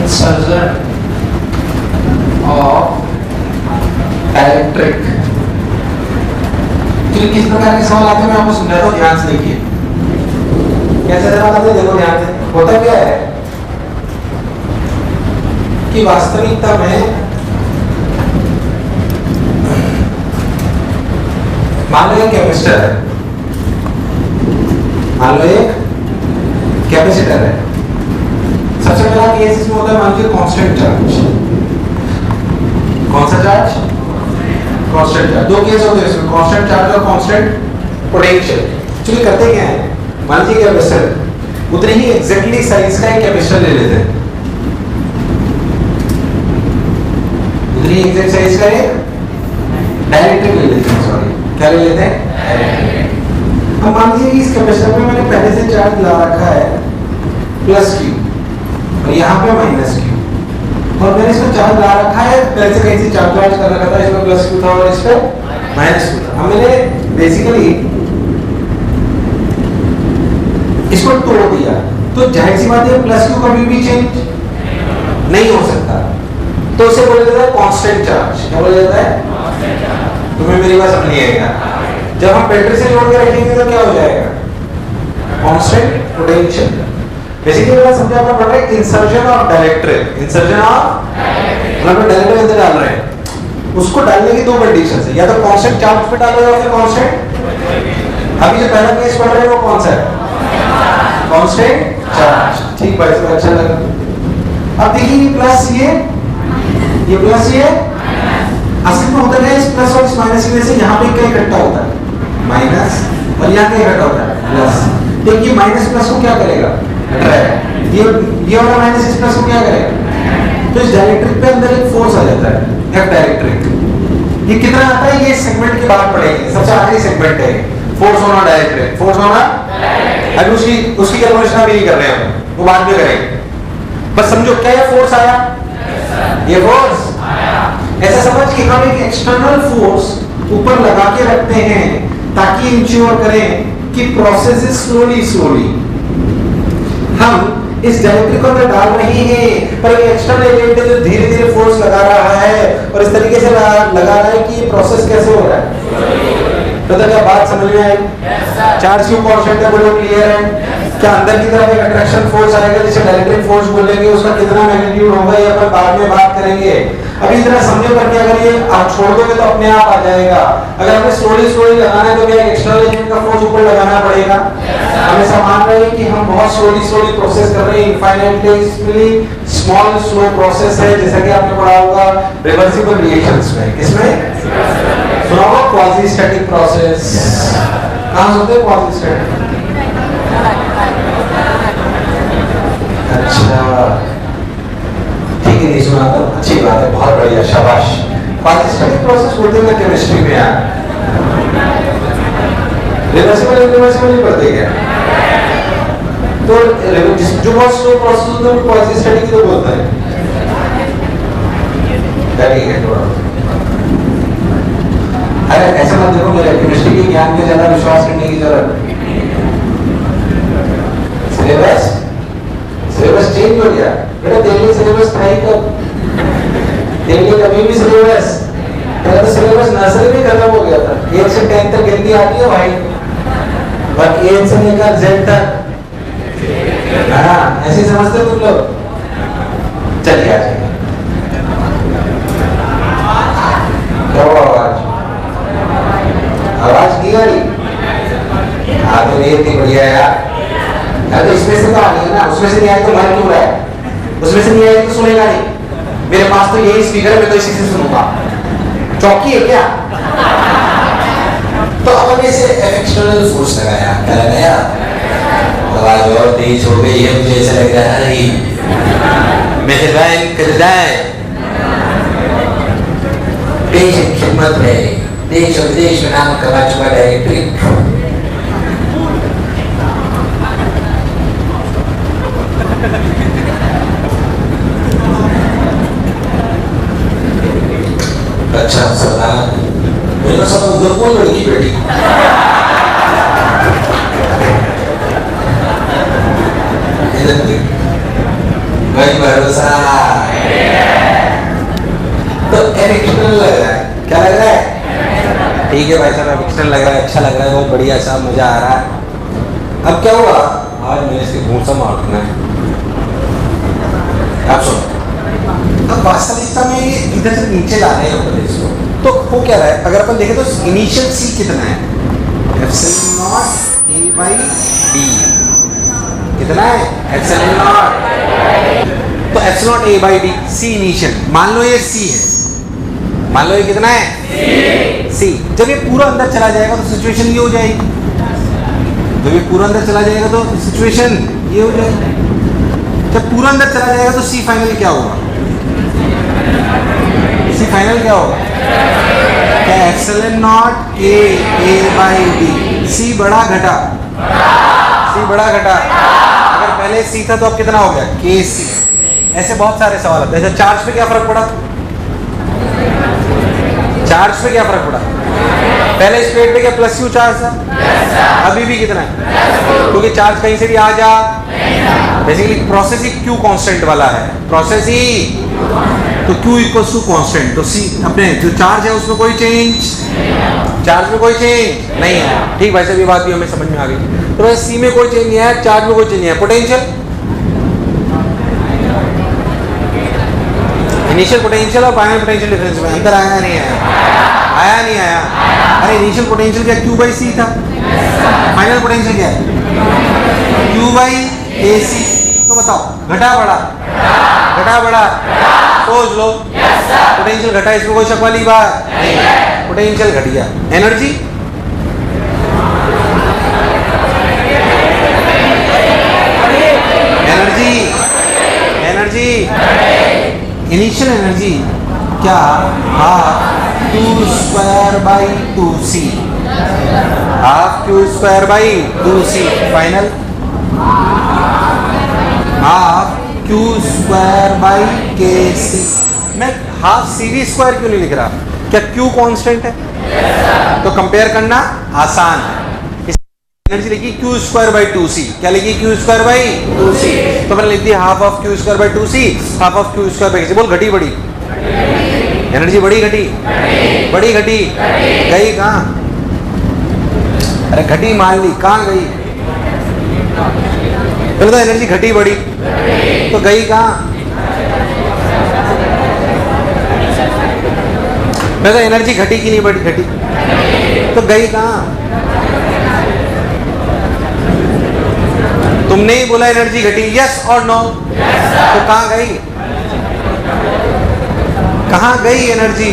Insertion of electric. तो किस प्रकार के सवाल आते हैं मैं आपको समझाता हूँ, ध्यान से देखिए। कैसे सवाल आते हैं देखो ध्यान से। होता क्या है कि वास्तविकता में मान लो एक कैपेसिटर है, मान लो एक कैपेसिटर है। सबसे पहला केस इसमें होता है, मान लीजिए कांस्टेंट चार्ज। कौन सा चार्ज? Constant charge. दो केस होते हैं इसमें, कांस्टेंट चार्ज और कांस्टेंट पोटेंशियल। एक्चुअली करते क्या है, मान लीजिए कैपेसिटर उतने ही एग्जैक्टली साइज का एक कैपेसिटर ले लेते हैं, उतनी ही एग्जैक्ट साइज का एक डाइलेक्ट्रिक ले लेते हैं। सॉरी, क्या ले लेते हैं? अब मान लीजिए कि इस कैपेसिटर में मैंने पहले से चार्ज ला रखा है प्लस क्यू और यहाँ पे माइनस क्यू, और मैंने इसमें चार्ज ला रखा है पहले से कहीं से चार्ज कर रखा था, इसमें प्लस क्यू था और इस पे माइनस क्यू था। अब मैंने बेसिकली इसको तोड़ दिया, तो जाहिर सी बात है प्लस क्यू कभी भी चेंज नहीं हो सकता, तो उसे बोला जाता है कांस्टेंट चार्ज। क्या बोला जाता है? तुम्हें मेरी बात समझ नहीं आएगा। जब हम बैटरी से जोड़ के रखेंगे तो क्या हो जाएगा? Constant potential. बेसिकली बात समझाना पड़ रहा है, insertion of dielectric. Insertion of मतलब डाइलेक्ट्रिक अंदर डाल रहे हैं, उसको डालने की दो कंडीशंस है, या तो कांस्टेंट चार्ज पे डालो या फिर कांस्टेंट। अभी जो पहला केस पढ़ रहे हैं वो कौन सा है? Constant charge. ठीक भाई, इसको अच्छा लगा। अब देखिए प्लस ये प्लस ये असल में होता है, इस प्लस और इस माइनस की वजह से यहाँ पे क्या इकट्ठा होता है? माइनस, और यहाँ क्या इकट्ठा होता है? प्लस। तो ये माइनस प्लस को क्या करेगा? ये वाला माइनस इस प्लस को क्या करेगा? तो इस डाइलेक्ट्रिक पे अंदर एक फोर्स आ जाता है, एफ डाइलेक्ट्रिक। ये कितना आता है ये सेगमेंट के बाद पढ़ेंगे, सबसे आखिरी सेगमेंट है फोर्स होना डाइलेक्ट्रिक। फोर्स होना अभी उसकी कैलकुलेशन अभी नहीं कर रहे हैं, वो बाद में करेंगे। बस समझो क्या ये फोर्स आया, ये फोर्स ऐसा समझ कि हम एक एक्सटर्नल फोर्स ऊपर लगा के रखते हैं ताकि इंश्योर करें कि प्रोसेस इज स्लोली। हम इस डाइलेक्ट्रिक को अंदर डाल रहे हैं पर एक एक्सटर्नल एलिमेंट जो धीरे धीरे फोर्स लगा रहा है और इस तरीके से लगा रहा है कि प्रोसेस कैसे हो रहा है। तो क्या बात समझ में आई? चार्ज क्यों कांस्टेंट है, बोलो क्लियर है? क्या अंदर की तरफ एक अट्रैक्शन फोर्स आएगा जिसे डाइलेक्ट्रिक फोर्स बोलेंगे, उसका कितना मैग्नीट्यूड होगा ये अपन बाद में बात करेंगे। अभी जरा समझो करके, अगर ये आप छोड़ दोगे तो अपने आप आ जाएगा। अगर हमें स्लोली लगाना है तो क्या एक्सटर्नल एलिमेंट का फोर्स ऊपर लगाना पड़ेगा। हमेशा मान रहे हैं कि हम बहुत स्लोली प्रोसेस कर रहे हैं, इनफाइनाइटली स्मॉल स्लो प्रोसेस है, जैसा कि आपने पढ़ा होगा रिवर्सिबल रिएक्शंस में। किसमें सुना होगा? Quasi static process. कहां होते हैं क्वासी स्टैटिक? अच्छा ठीक है, नहीं सुना तो अच्छी बात है, बहुत बढ़िया, शाबाश। क्वासी स्टैटिक प्रोसेस बोलते हैं केमिस्ट्री में यार। रिवर्सिबल इरिवर्सिबल नहीं पढ़ते क्या? तो जो बहुत स्लो प्रोसेस होता है वो क्वासी स्टैटिक तो बोलता है। ठीक है, थोड़ा अरे ऐसा मत देखो, मेरे केमिस्ट्री के ज्ञान पे ज्यादा विश्वास करने की जरूरत है। सिलेबस चेंज हो गया बेटा, दिल्ली सिलेबस था ही कब? दिल्ली कभी भी सिलेबस पहले तो सिलेबस नर्सरी में खत्म हो गया था, 1 से 10 तक गिनती आती है भाई, बाकी 1 से लेकर Z तक। हाँ ऐसे समझते तुम लोग? चलिए आ जाइए। क्या हुआ आवाज नहीं आ रही? हाँ तो ये इतनी बढ़िया यार। तो इसमें से तो आ रही है ना, उसमें से नहीं आए तो मर क्यों रहा है? उसमें से नहीं आए तो सुनेगा नहीं। मेरे पास तो यही स्पीकर है, मैं तो इसी से सुनूंगा। चौकी है क्या? तो अपन इसे एक्सटर्नल फोर्स लगाया, क्या लगाया? आवाज और तेज हो गई है, मुझे ऐसा लग रहा है मेहरबान करदार देश की खिदमत में देश और विदेश में नाम कमा चुका डायरेक्ट्रिक। अच्छा सरदार, मेरे साथ उधर कौन लड़की बैठी? भाई भरोसा। तो एफ एक्सटर्नल लग रहा है, क्या लग रहा है? ठीक है भाई साहब, एफ एक्सटर्नल लग रहा है, अच्छा लग रहा है, बहुत बढ़िया सा, मजा आ रहा है। अब क्या हुआ, आज मैंने इसके घूसा मारना है। आप सुनो, अब वास्तविकता में ये इधर से नीचे ला रहे हैं ऊपर इसको, तो हो क्या रहा है, अगर अपन देखें तो इनिशियल सी कितना है, epsilon not A by D, कितना है एप्सिलॉन नॉट, तो epsilon not A by D C initial, मान लो ये सी है, मान लो ये कितना है सी। जब ये पूरा अंदर चला जाएगा तो सिचुएशन ये हो जाएगी, जब ये पूरा अंदर चला जाएगा तो सिचुएशन ये हो जाएगी, जब पूरा अंदर चला जाएगा तो सी फाइनल क्या होगा, सी फाइनल क्या होगा, क्या epsilon not A by D, C बड़ा घटा, सी बड़ा घटा, अगर पहले सी था तो अब कितना हो गया के सी। ऐसे बहुत सारे सवाल आते हैं। ऐसे चार्ज पे क्या फर्क पड़ा, चार्ज पे क्या फर्क पड़ा, पहले इस प्लेट पे क्या प्लस क्यू चार्ज था, अभी भी कितना है, क्योंकि चार्ज कहीं से भी आ जा, बेसिकली प्रोसेस ही क्यू कांस्टेंट वाला है, प्रोसेस ही, तो Q इक्वल्स टू कांस्टेंट, तो सी अपने जो चार्ज है उसमें कोई चेंज, चार्ज में कोई चेंज नहीं है। ठीक भाई साहब, ये बात भी हमें समझ में आ गई। तो भाई सी में कोई चेंज नहीं है, चार्ज में कोई चेंज नहीं है। पोटेंशियल, इनिशियल पोटेंशियल और फाइनल पोटेंशियल डिफरेंस में अंतर आया नहीं आया, आया नहीं आया। अरे इनिशियल पोटेंशियल क्या Q बाई सी था, फाइनल पोटेंशियल क्या है Q बाई ए सी, तो बताओ घटा बढ़ा, घटा बढ़ा, सोच लो, पोटेंशियल घटा, इसमें कोई शक वाली बात नहीं, पोटेंशियल घट गया। Energy, energy, energy, initial energy क्या, half Q square by 2c, half Q square by 2c, final half Q square by K C. मैं हाफ CV स्क्वायर क्यों नहीं लिख रहा, क्या Q कांस्टेंट है, तो कंपेयर करना आसान है। एनर्जी लिखी Q स्क्वायर बाई 2c, क्या लिखी Q स्क्वायर बाई 2c, तो मैंने लिख दी half of Q square by 2c, half of Q square by, बोल घटी बड़ी, एनर्जी बड़ी घटी, बड़ी घटी, गई कहाँ, अरे घटी मान ली, कहाँ गई, बोले तो एनर्जी घटी बड़ी, तो गई कहाँ, मैं तो एनर्जी घटी की नहीं बड़ी, घटी तो गई कहाँ, तुमने ही बोला एनर्जी घटी, यस और नो, तो कहाँ गई, कहाँ गई एनर्जी,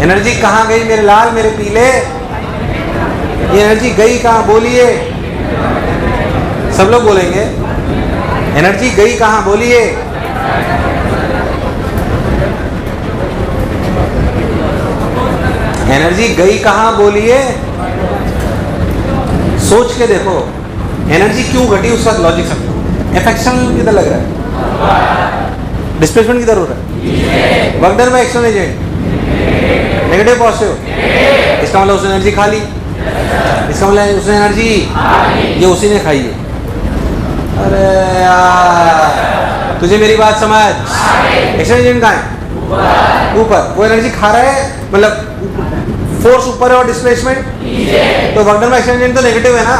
एनर्जी कहाँ गई मेरे लाल मेरे पीले, ये एनर्जी गई कहाँ, बोलिए, सब लोग बोलेंगे एनर्जी गई कहाँ, बोलिए, एनर्जी गई कहाँ, बोलिए, सोच के देखो एनर्जी क्यों घटी, उसका लॉजिक समझो। एफेक्शन किधर लग रहा है, डिस्प्लेसमेंट किधर हो रहा है, work done by external agent, negative positive, इसका मतलब उसने एनर्जी खा ली, इसका मतलब उसने एनर्जी ये उसी ने खाई है। अरे यार तुझे मेरी बात समझ, एक्सटर्नल एजेंट कहाँ है, ऊपर, वो एनर्जी खा रहा है, मतलब फोर्स ऊपर है और डिस्प्लेसमेंट, तो work done by external agent तो नेगेटिव है ना,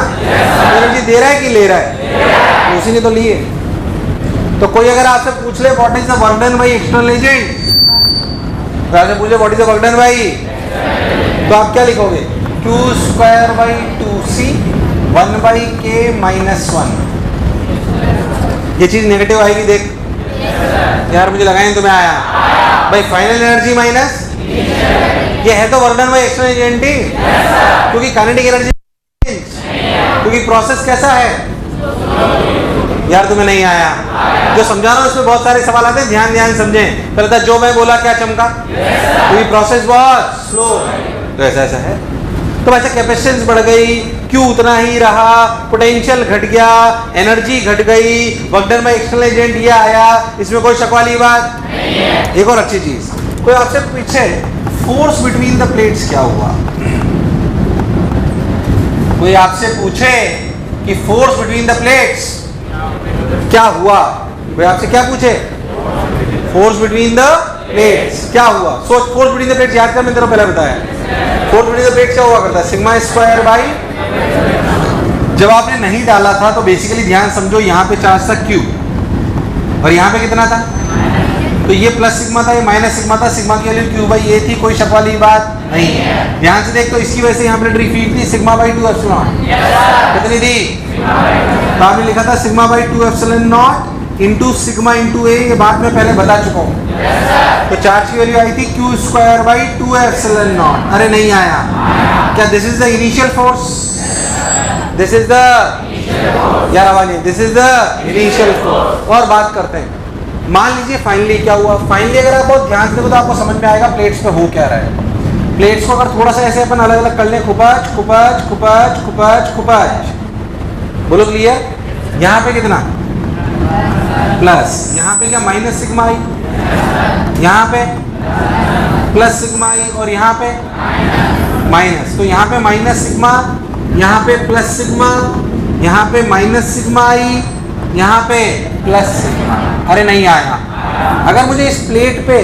एनर्जी दे रहा है कि ले रहा है, तो उसी ने तो ली है। तो कोई अगर आपसे पूछ ले what is the work done by external agent, तो आपसे पूछे what is the work done bye, तो आप क्या लिखोगे, Q square by 2c 1 by के माइनस 1, ये चीज नेगेटिव आएगी, देख यार मुझे लगा नहीं तुम्हें आया भाई, फाइनल एनर्जी माइनस, ये है तो work done by external agent ही, क्योंकि काइनेटिक एनर्जी, क्योंकि प्रोसेस कैसा है यार, तुम्हें नहीं आया, जो समझा रहा हूँ उसमें बहुत सारे सवाल आते हैं, ध्यान ध्यान समझें। पहले था जो मैं बोला क्या चमका, क्योंकि प्रोसेस बहुत स्लो, तो ऐसा ऐसा है। तो वैसे कैपेसिटेंस बढ़ गई, क्यू उतना ही रहा, पोटेंशियल घट गया, एनर्जी घट गई, work done by external agent ये आया, इसमें कोई शक वाली बात नहीं है। एक और अच्छी चीज, कोई आपसे पूछे फोर्स बिटवीन द प्लेट्स क्या हुआ, कोई आपसे पूछे कि फोर्स बिटवीन द प्लेट्स क्या हुआ। कोई आपसे क्या पूछे, फोर्स बिटवीन द प्लेट्स क्या हुआ। सोच, फोर्स बिटवीन द प्लेट्स याद कर, मैंने तेरे को पहले बताया। फोर्स बिटवीन द प्लेट्स क्या हुआ करता है, सिग्मा स्क्वायर बाई, जब आपने नहीं डाला था तो बेसिकली ध्यान समझो, यहाँ पे चार्ज था Q और यहाँ पे कितना था, तो ये प्लस सिग्मा था, ये माइनस सिग्मा था। सिग्मा की वैल्यू Q बाई ए थी, कोई शक वाली बात नहीं है। ध्यान से देख, तो इसकी वजह से यहाँ पे इलेक्ट्रिक फील्ड थी सिग्मा बाई 2 एप्सिलॉन। कितनी थी, तो आपने लिखा था sigma by 2 epsilon naught into sigma into A, ये बात मैं पहले बता चुका हूँ। तो चार्ज की वैल्यू आई थी Q square by 2 epsilon not. अरे नहीं आया क्या, this is the initial force, this is the, यार आवाज नहीं, this is the initial force. और बात करते हैं, मान लीजिए फाइनली क्या हुआ। फाइनली अगर आप बहुत ध्यान से देखो तो आपको समझ में आएगा प्लेट्स पे हो क्या रहा है। प्लेट्स को अगर थोड़ा सा ऐसे अपन अलग अलग कर लें, खुपच खुपच खुपच खुपच खुपच, बोलो क्लियर। यहाँ पे कितना प्लस, यहाँ पे क्या माइनस सिग्मा आई, यहाँ पे प्लस सिग्मा आई और यहाँ पे माइनस। तो यहाँ पे माइनस सिग्मा, यहाँ पे प्लस सिग्मा, यहाँ पे माइनस सिग्मा आई, यहाँ पे प्लस सिग्मा। अरे नहीं आया। अगर मुझे इस प्लेट पे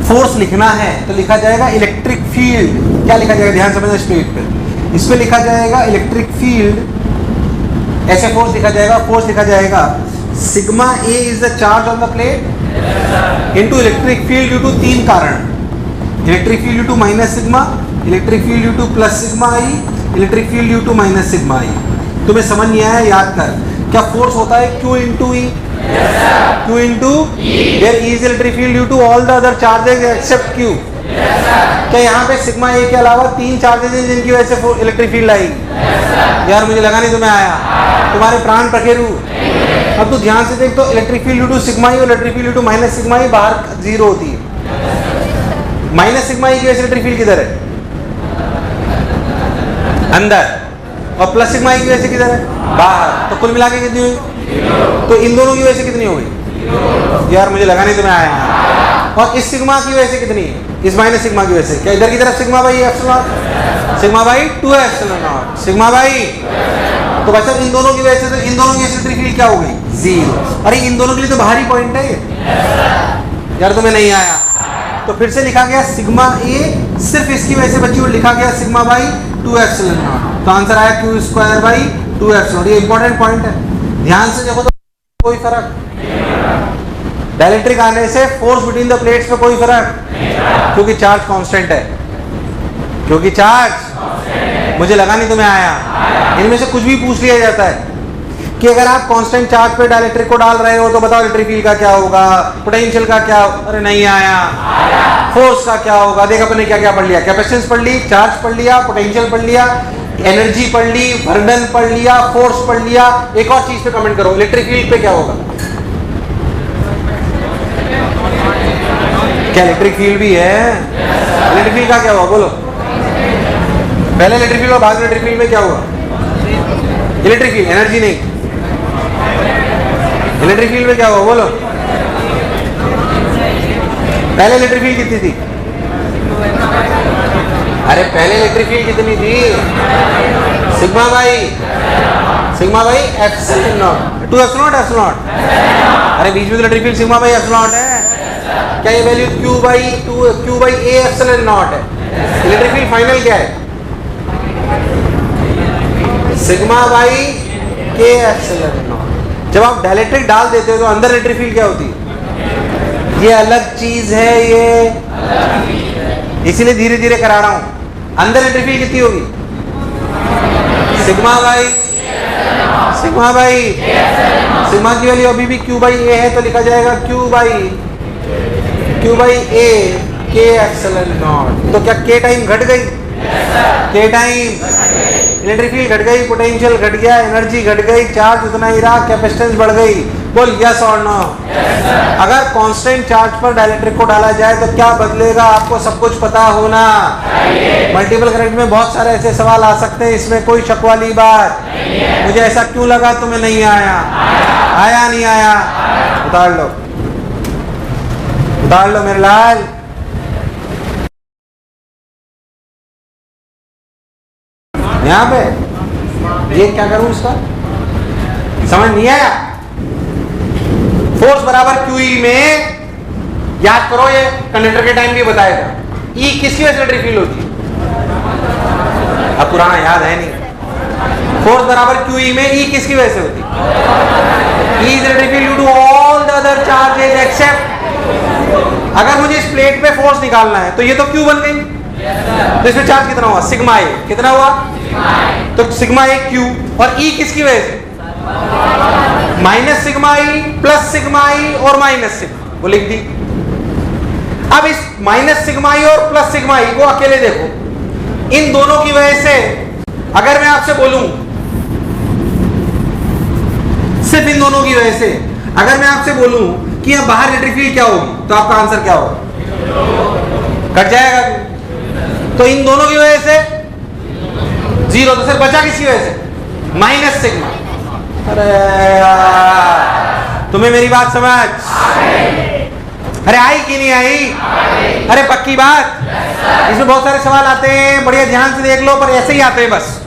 फोर्स लिखना है तो लिखा जाएगा इलेक्ट्रिक फील्ड। क्या लिखा जाएगा, ध्यान समझना, इस प्लेट पे इस पे लिखा जाएगा इलेक्ट्रिक फील्ड। ऐसे फोर्स लिखा जाएगा, फोर्स लिखा जाएगा sigma A is the charge on the plate into electric field due to तीन कारण, electric field due to minus sigma, electric field due to plus sigma I, electric field due to minus sigma I. तुम्हें समझ नहीं आया, याद कर, क्या force होता है Q into E, Q into there is electric field due to all the other charges except Q। क्या यहाँ पे सिग्मा ए के अलावा तीन चार्जेस हैं जिनकी वजह से इलेक्ट्रिक फील्ड आएगी। यार मुझे लगा नहीं तुम्हें आया, तुम्हारे प्राण पखेरु। अब तो ध्यान से देख, तो electric field due to sigma E और electric field due to minus sigma E बाहर जीरो होती है। माइनस सिग्मा ई की वजह से इलेक्ट्रिक फील्ड किधर है, अंदर, और प्लस सिग्मा की वजह से किधर है, बाहर। तो कुल मिला के कितनी हुई, तो इन दोनों की वजह से कितनी हो गई। यार मुझे लगा नहीं तुम्हें आया। और इस सिग्मा की वजह से कितनी, इस माइनस सिग्मा की वजह से, क्या इधर की तरफ sigma by epsilon, sigma by 2 epsilon not, sigma by. तो बच्चा इन दोनों की वजह से, तो इन दोनों की इलेक्ट्रिक फील्ड क्या हो गई, जीरो। अरे इन दोनों के लिए तो बाहरी पॉइंट है ये। यार तुम्हें नहीं आया, तो फिर से लिखा गया सिग्मा ए, सिर्फ इसकी वजह से बच्ची को लिखा गया सिग्मा बाई 2 एप्सिलॉन नॉट। तो आंसर आया Q स्क्वायर बाई 2 एप्सिलॉन। ये इंपॉर्टेंट पॉइंट है, ध्यान से देखो तो कोई फर्क, डाइलेक्ट्रिक आने से फोर्स बिटवीन द प्लेट्स पे कोई फर्क, क्योंकि चार्ज कांस्टेंट है, क्योंकि चार्ज, मुझे लगा नहीं तुम्हें आया। इनमें से कुछ भी पूछ लिया जाता है कि अगर आप कांस्टेंट चार्ज पे डाइलेक्ट्रिक को डाल रहे हो तो बताओ इलेक्ट्रिक फील्ड का क्या होगा, पोटेंशियल का क्या, अरे नहीं आया। फोर्स का क्या होगा, देख अपने क्या क्या पढ़ लिया, कैपेसिटेंस पढ़ ली, चार्ज पढ़ लिया, पोटेंशियल पढ़ लिया, एनर्जी पढ़ ली, वर्डन पढ़ लिया, फोर्स पढ़ लिया। एक और चीज पे कमेंट करो, इलेक्ट्रिक फील्ड पे क्या होगा, क्या इलेक्ट्रिक फील्ड भी है, इलेक्ट्रिक फील्ड का क्या हुआ बोलो, पहले इलेक्ट्रिक फील्ड और बाद में इलेक्ट्रिक फील्ड में क्या हुआ, इलेक्ट्रिक फील्ड, एनर्जी नहीं, इलेक्ट्रिक फील्ड में क्या हुआ बोलो, पहले इलेक्ट्रिक फील्ड कितनी थी, अरे पहले इलेक्ट्रिक फील्ड कितनी थी, sigma by epsilon not, 2 epsilon epsilon, अरे बीच में electric field sigma by epsilon है, क्या ये value Q by A epsilon not है। इलेक्ट्रिक फील्ड फाइनल क्या है, सिग्मा बाई के एप्सिलॉन नॉट। जब आप डाइलेक्ट्रिक डाल देते हो तो अंदर इलेक्ट्रिक फील्ड क्या होती है, ये अलग चीज है, ये इसीलिए धीरे धीरे करा रहा हूं। अंदर इलेक्ट्रिक फील्ड कितनी होगी, सिग्मा बाई सिग्मा की वैल्यू अभी भी Q बाई ए है, तो लिखा जाएगा Q बाई ए के एप्सिलॉन नॉट। तो क्या के टाइम घट गई, के टाइम इलेक्ट्रिक फील्ड घट गई, पोटेंशियल घट गया, एनर्जी घट गई, चार्ज उतना ही रहा, कैपेसिटेंस बढ़ गई। बोल यस और नो। अगर कांस्टेंट चार्ज पर डाइलेक्ट्रिक को डाला जाए तो क्या बदलेगा, आपको सब कुछ पता होना। मल्टीपल करंट में बहुत सारे ऐसे सवाल आ सकते हैं, इसमें कोई शक वाली बात। मुझे ऐसा क्यों लगा तुम्हें नहीं आया, आया नहीं आया, उतार लो मेरे लाल। यहाँ पे ये क्या करूं इसका, समझ नहीं आया? फोर्स बराबर QE में, याद करो ये कंडक्टर के टाइम भी बताएगा, E किसकी वजह से इलेक्ट्रिक फील्ड होती है? अब पुराना याद है नहीं। फोर्स बराबर QE में E किसकी वजह से होती है? E is electric field due to all the other charges except, अगर मुझे इस प्लेट पे फोर्स निकालना है तो ये तो Q बन गई, तो इसमें चार्ज कितना हुआ? सिग्मा ए। कितना हुआ? तो सिग्मा ए Q, और E किसकी वजह से? Minus sigma E plus sigma E और माइनस सिग्मा, वो लिख दी। अब इस माइनस सिग्मा ई और प्लस सिग्मा ई को अकेले देखो, इन दोनों की वजह से अगर मैं आपसे बोलूं, सिर्फ इन दोनों की वजह से अगर मैं आपसे बोलूं कि यहां बाहर इलेक्ट्रिक फील्ड क्या होगी, तो आपका आंसर क्या होगा? कट जाएगा। तो इन दोनों की वजह से जीरो, तो सिर्फ बचा किसकी वजह से? Minus sigma. अरे तुम्हें मेरी बात समझ? अरे आई कि नहीं आई? अरे पक्की बात? इसमें बहुत सारे सवाल आते हैं, बढ़िया ध्यान से देख लो, पर ऐसे ही आते हैं बस।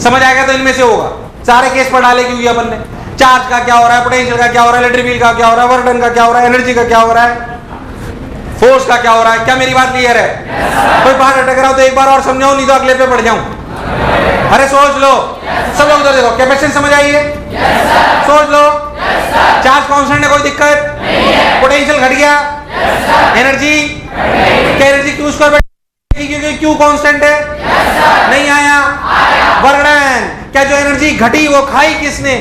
समझ आएगा तो इनमें से होगा। सारे केस पर डाले क्योंकि अपन ने चार्ज का क्या हो रहा है, पोटेंशियल का क्या हो रहा है, इलेक्ट्रिक फील्ड का क्या हो रहा है, वर्क डन का क्या हो रहा है, एनर्जी का क्या हो रहा है, फोर्स का क्या हो रहा है। क्या मेरी बात क्लियर है? कोई बाहर अटक रहा हो तो एक बार और समझाऊं, नहीं तो अगले पे पढ़ जाऊं। अरे सोच लो, सब लोग उधर देखो। कैपेसिटेंस समझ आई है? सोच लो। चार्ज कांस्टेंट है, कोई दिक्कत? पोटेंशियल घट गया, एनर्जी क्या, एनर्जी क्यू स्क्वायर क्योंकि क्यू कांस्टेंट है, नहीं आया। वर्क डन, क्या जो एनर्जी घटी वो खाई किसने?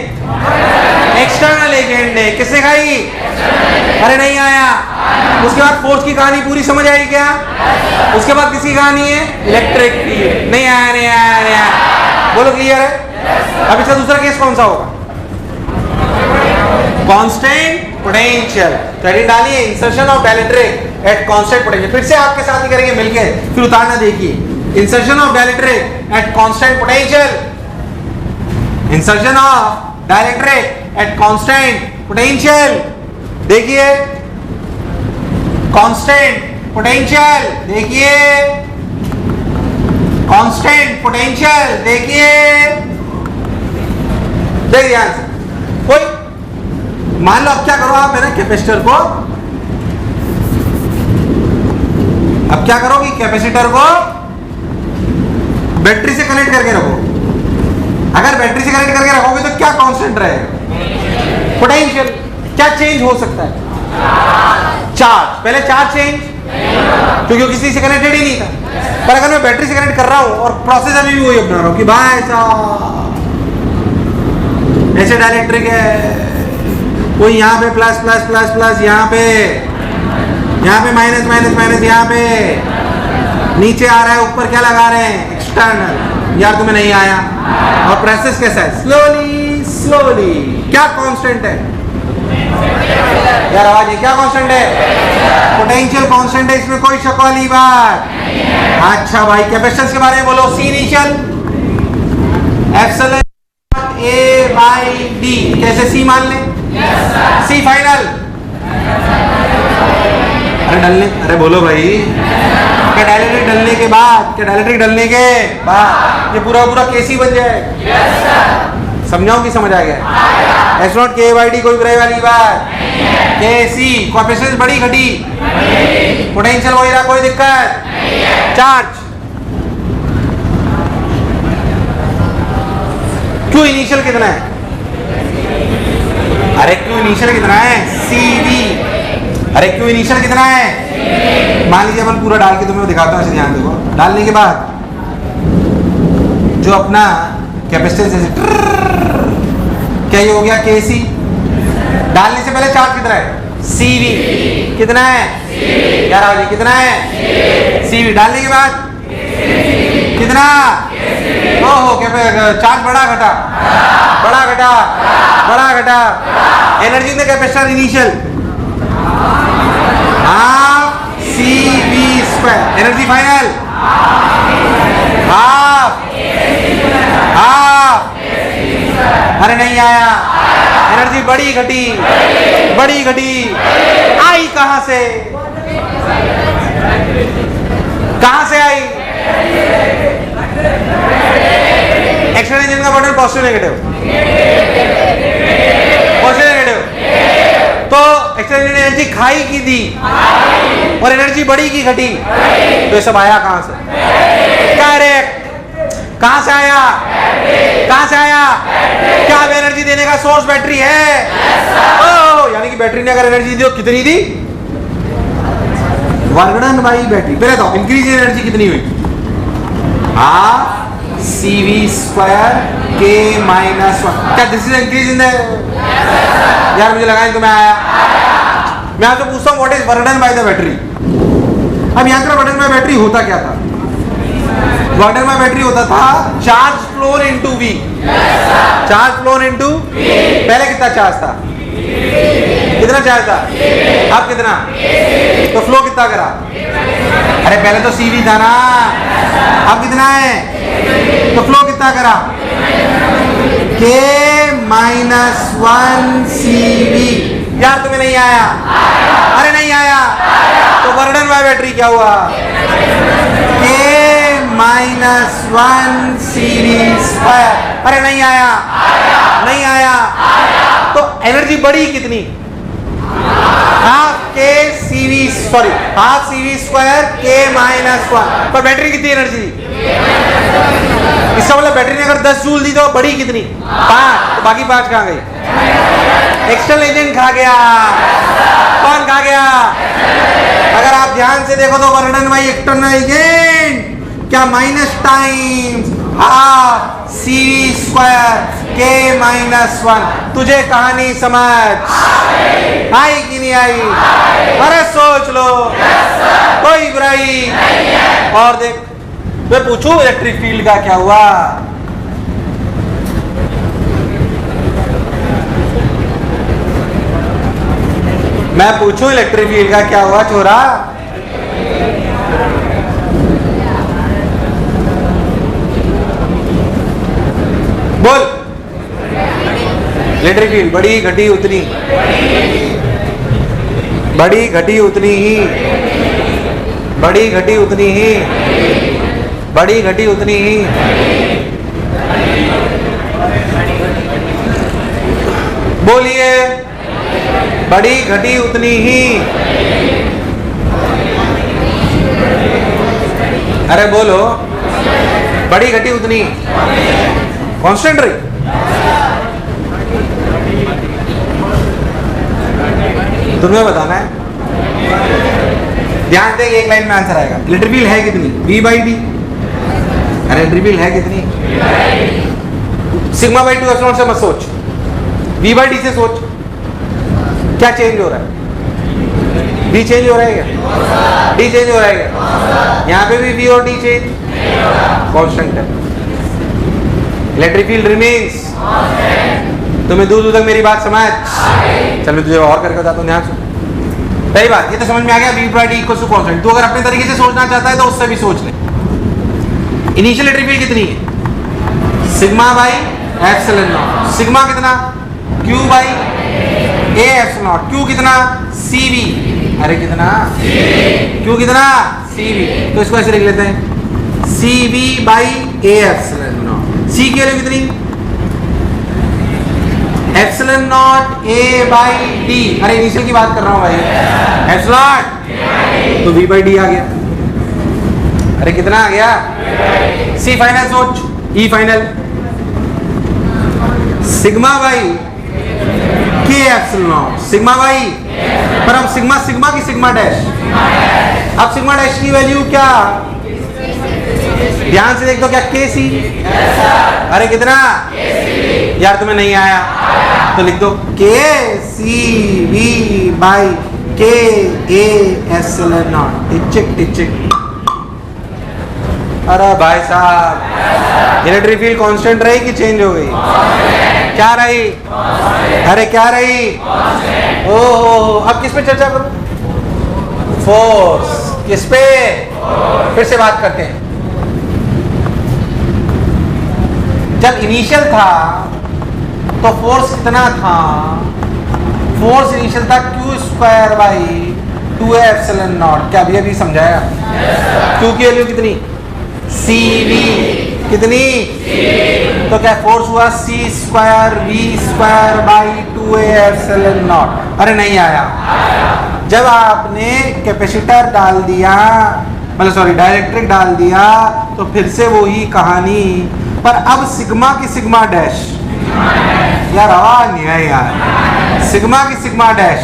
एक्सटर्नल एजेंट ने। किसने खाई? अरे नहीं आया। उसके बाद फोर्स की कहानी पूरी समझ आई क्या? उसके बाद किसकी कहानी है? Electric field. नहीं आया, नहीं आया, नहीं आया। बोलो क्लियर है? अब इसका दूसरा केस कौन सा होगा? Constant potential. क्रेडिट डालिए, insertion of dielectric at constant potential. फिर से आपके साथ ही करेंगे मिलके, फिर उतारना देखिए। Insertion of dielectric at constant potential, insertion of dielectric at constant potential. देखिए कांस्टेंट पोटेंशियल, देखिए कांस्टेंट पोटेंशियल, देखिए देखिए ध्यान से। कोई मान लो अब क्या करो आप, है ना, कैपेसिटर को, अब क्या करो कि कैपेसिटर को बैटरी से कनेक्ट करके रखो। अगर बैटरी से कनेक्ट करके रखोगे तो क्या कांस्टेंट रहेगा? पोटेंशियल। क्या चेंज हो सकता है? चार्ज। पहले चार्ज चेंज, क्योंकि वो किसी से कनेक्टेड ही नहीं था। पर अगर मैं बैटरी से कनेक्ट कर रहा हूं और प्रोसेस अभी भी वही अपना रहा हूं कि भाई साहब ऐसे डाइलेक्ट्रिक है, कोई यहाँ पे प्लस प्लस प्लस प्लस, यहाँ पे माइनस माइनस माइनस, यहाँ पे नीचे आ रहा है, ऊपर क्या लगा रहे हैं? एक्सटर्नल। यार तुम्हें नहीं आया। और प्रोसेस कैसा है? Slowly slowly. क्या कांस्टेंट है यार? आवाज है, क्या कांस्टेंट है? पोटेंशियल कांस्टेंट है, इसमें कोई शक वाली बात। अच्छा भाई, कैपेसिटेंस के बारे में बोलो। C initial epsilon A by D, कैसे सी मान लें? C final. अरे डलने, अरे बोलो भाई, क्या डाइलेक्ट्रिक डलने के बाद, क्या डाइलेक्ट्रिक डलने के बाद ये पूरा पूरा केसी बन जाए? समझाओ कि समझ आ गया? एस नॉट के बाई डी कोई बुराई वाली बात? के सी कैपेसिटेंस बड़ी घटी, पोटेंशियल वही रहा, कोई दिक्कत? चार्ज क्यू इनिशियल कितना है? अरे क्यू इनिशियल कितना है? CV। अरे क्यू इनिशियल कितना है? मान लीजिए अपन पूरा डाल के तुम्हें दिखाता हूँ, ऐसे ध्यान देखो। डालने के बाद जो अपना कैपेसिटेंस है, क्या ये हो गया? KC। डालने से पहले चार्ज कितना है? CV। कितना है यार? आवाज कितना है? CV। डालने के बाद कितना? ओहो, चार्ज बढ़ा घटा, बड़ा घटा, बड़ा घटा। Energy in the capacitor initial half CV square. Energy final half half. अरे नहीं आया। एनर्जी बड़ी घटी, बड़ी घटी। आई कहां से? कहां से आई? एक्सटर्नल रीजन का वर्डन पॉजिटिव नेगेटिव, पॉजिटिव नेगेटिव। तो एक्सटर्नल ने एनर्जी खाई की दी और एनर्जी बढ़ी की घटी, तो ये सब आया कहां से? करेक्ट। कहां से आया? कहां से आया? क्या अब एनर्जी देने का सोर्स बैटरी है? ओह, यानी कि बैटरी ने अगर एनर्जी दी तो कितनी दी? वर्गडन बाई बैटरी। पहले तो इंक्रीज एनर्जी कितनी हुई? Half CV² K -1। क्या this is increase in the? यार मुझे लगा तो मैं आया। मैं आपसे पूछता हूँ what is work done by the battery. अब यहाँ वर्क डन बाय बैटरी होता क्या था? वर्क डन बाय बैटरी होता था charge phloem into V। Charge phloem into, पहले कितना चार्ज था? कितना चार्ज था? अब कितना? तो फ्लो कितना करा? अरे पहले तो CV था ना, अब कितना है? तो फ्लो कितना करा? K -1 CV। यार तुम्हें नहीं आया? अरे नहीं आया तो वर्क डन बाय बैटरी क्या हुआ? K -1 CV²। अरे नहीं आया? नहीं आया तो एनर्जी बढ़ी कितनी? Half CV² K -1। पर बैटरी कितनी एनर्जी दी? इसका मतलब बैटरी ने अगर 10 जूल दी तो बढ़ी कितनी? 5। तो बाकी 5 कहां गई? एक्सटर्नल एजेंट खा गया। कौन खा गया? अगर आप ध्यान से देखो तो work done by external agent क्या minus times half CV² K -1। तुझे कहानी समझ आई कि नहीं आई? अरे सोच लो, कोई बुराई नहीं है। और देख, मैं पूछूं इलेक्ट्रिक फील्ड का क्या हुआ? मैं पूछूं इलेक्ट्रिक फील्ड का क्या हुआ छोरा? बोल। इलेक्ट्रिक फील्ड बड़ी घटी उतनी, बड़ी घटी उतनी ही, बड़ी घटी उतनी ही, बड़ी घटी उतनी ही। बोलिए, बड़ी घटी उतनी ही। अरे बोलो, बड़ी घटी उतनी कांस्टेंट रही। तुम्हें बताना है, ध्यान देंगे, एक लाइन में आंसर आएगा। इलेक्ट्रिक फील्ड है कितनी? V/D। अरे इलेक्ट्रिक फील्ड है कितनी? σ/2 एप्सिलॉन से मत सोच, V/D से सोच। क्या चेंज हो रहा है? D चेंज हो रहा है क्या? D चेंज हो रहा है क्या? यहाँ पे भी V और D चेंज कांस्टेंट है। Electric field remains. तुम्हें दूर दूर तक मेरी बात समझ? चल मैं तुझे और करके बताता हूँ, ध्यान सुन। पहली बात ये तो समझ में आ गया, V/D इक्वल टू कांस्टेंट। तू अगर अपने तरीके से सोचना चाहता है तो उससे भी सोच ले। इनिशियल इलेक्ट्रिक फील्ड कितनी है? σ/ε0। सिग्मा कितना? Q/A∈0। Q कितना? CV। अरे कितना? Q कितना? CV। तो इसको ऐसे लिख लेते हैं, CV/A∈0। C की वैल्यू कितनी? ε0 A/D। अरे इनिशियल की बात कर रहा हूं भाई, ε0 तो V/D आ गया। अरे कितना आ गया? C फाइनल सोच, E फाइनल σ/K∈0। σ/, पर अब सिग्मा सिग्मा की सिग्मा डैश। अब सिग्मा डैश की वैल्यू क्या? ध्यान से देख दो, क्या KC? अरे कितना? यार तुम्हें नहीं आया तो लिख दो KCV/KA∈0। टिचिक टिचिक। अरे भाई साहब, इलेक्ट्रिक फील्ड कांस्टेंट रही कि चेंज हो गई? क्या रही? अरे क्या रही? ओहो, अब किस पे चर्चा करूं? फोर्स। किस पे? फिर से बात करते हैं। जब इनिशियल था तो फोर्स कितना था? फोर्स इनिशियल था Q²/2A∈0। क्या अभी अभी समझाया? Q की वैल्यू कितनी? CV कितनी? तो क्या फोर्स हुआ c square v square by 2a epsilon not. अरे नहीं आया। जब आपने कैपेसिटर डाल दिया, मतलब सॉरी डाइलेक्ट्रिक डाल दिया, तो फिर से वही कहानी, पर अब सिग्मा की सिग्मा डैश, यार आवाज नहीं है यार, सिग्मा की सिग्मा डैश,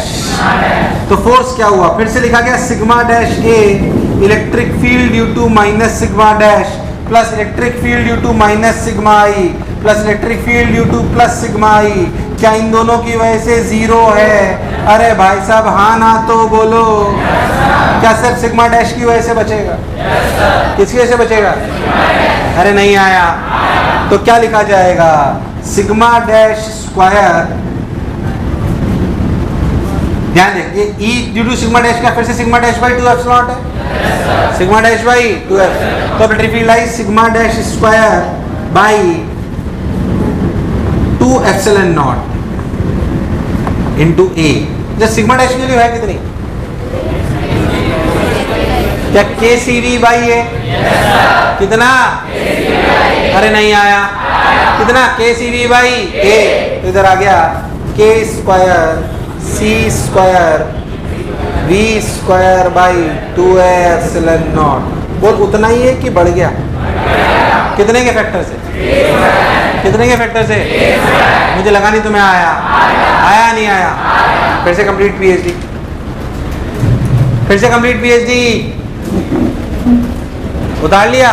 तो फोर्स क्या हुआ? फिर से लिखा गया sigma dash E electric field due to minus sigma dash plus electric field due to minus sigma I plus electric field due to plus sigma I. क्या इन दोनों की वजह से जीरो है? अरे भाई साहब हाँ ना तो बोलो। क्या सिर्फ सिग्मा डैश की वजह से बचेगा? किसकी वजह से बचेगा? अरे नहीं आया। तो क्या लिखा जाएगा? सिग्मा डैश स्क्वायर, ध्यान देखिए, E due to sigma dash का फिर से सिग्मा डैश बाई 2 एप्सिलॉन है, सिग्मा डैश बाई 2 एप्सिलॉन, तो electric field I sigma dash square by 2 epsilon not into A. जब सिग्मा डैश की वैल्यू है कितनी? क्या के सी वी बाई है? कितना? अरे नहीं आया। कितना? के सी वी बाई ए, तो इधर आ गया K square C square V square by 2a epsilon naught. बोल उतना ही है कि बढ़ गया? कितने के फैक्टर से? कितने के फैक्टर से? मुझे लगा नहीं तुम्हें आया। आया नहीं आया? फिर से कंप्लीट पीएचडी, फिर से कंप्लीट पीएचडी उतार लिया।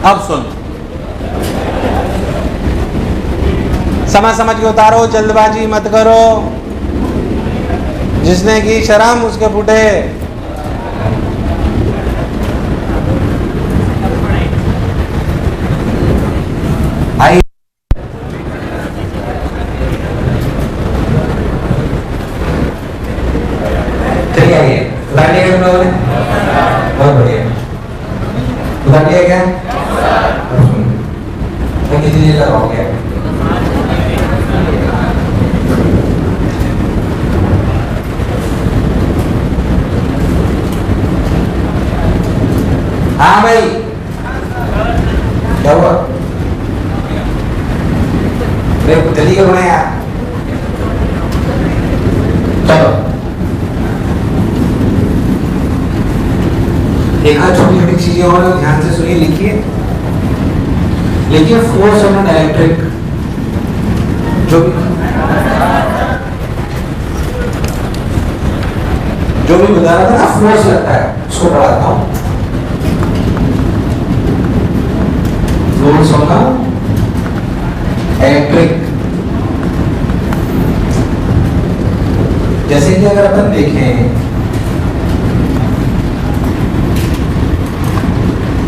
अब सुन, समझ समझ के उतारो, जल्दबाजी मत करो। जिसने की शर्म उसके फूटे। आई चलिए आइए, उतार लिया तुम लोगों ने? बहुत बढ़िया, उतार लिया क्या? मैं किसी चीज लगाओ क्या? हाँ भाई, क्या हुआ? जल्दी करो ना यार, चलो। एक आध छोटी छोटी चीजें और ध्यान से सुनिए, लिखिए लिखिए। फोर्स ऑन एन इलेक्ट्रिक, जो भी बता रहा था ना, फोर्स लगता है, उसको पढ़ाता हूं। फोर्स ऑन इलेक्ट्रिक, जैसे कि अगर अपन देखें,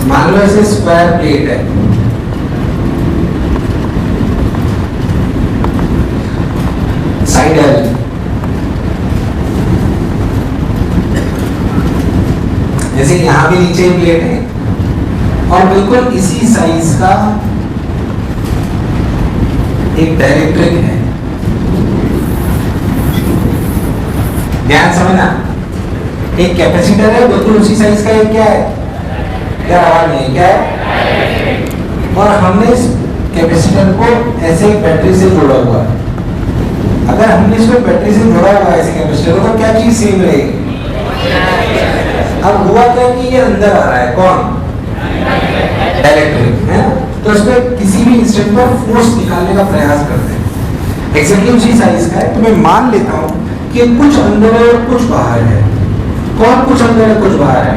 मान लो ऐसे स्क्वायर प्लेट है, साइड एल, जैसे यहां भी नीचे प्लेट है और बिल्कुल इसी साइज का एक डाइलेक्ट्रिक है। ध्यान समझना, एक कैपेसिटर है बिल्कुल उसी साइज का, एक क्या है? क्या आवाज नहीं, क्या है? और हमने इस कैपेसिटर को ऐसे एक बैटरी से जोड़ा हुआ है। अगर हमने इसको बैटरी से जोड़ा हुआ है ऐसे कैपेसिटर को, तो क्या चीज सेम रहेगी? अब हुआ क्या कि ये अंदर आ रहा है, कौन? डाइलेक्ट्रिक है, तो इसमें किसी भी इंस्टेंट पर फोर्स निकालने का प्रयास करते हैं। एक्जेक्टली उसी साइज का है, तो मैं मान लेता हूं कि कुछ अंदर है और कुछ बाहर है। कौन कुछ अंदर है कुछ बाहर है?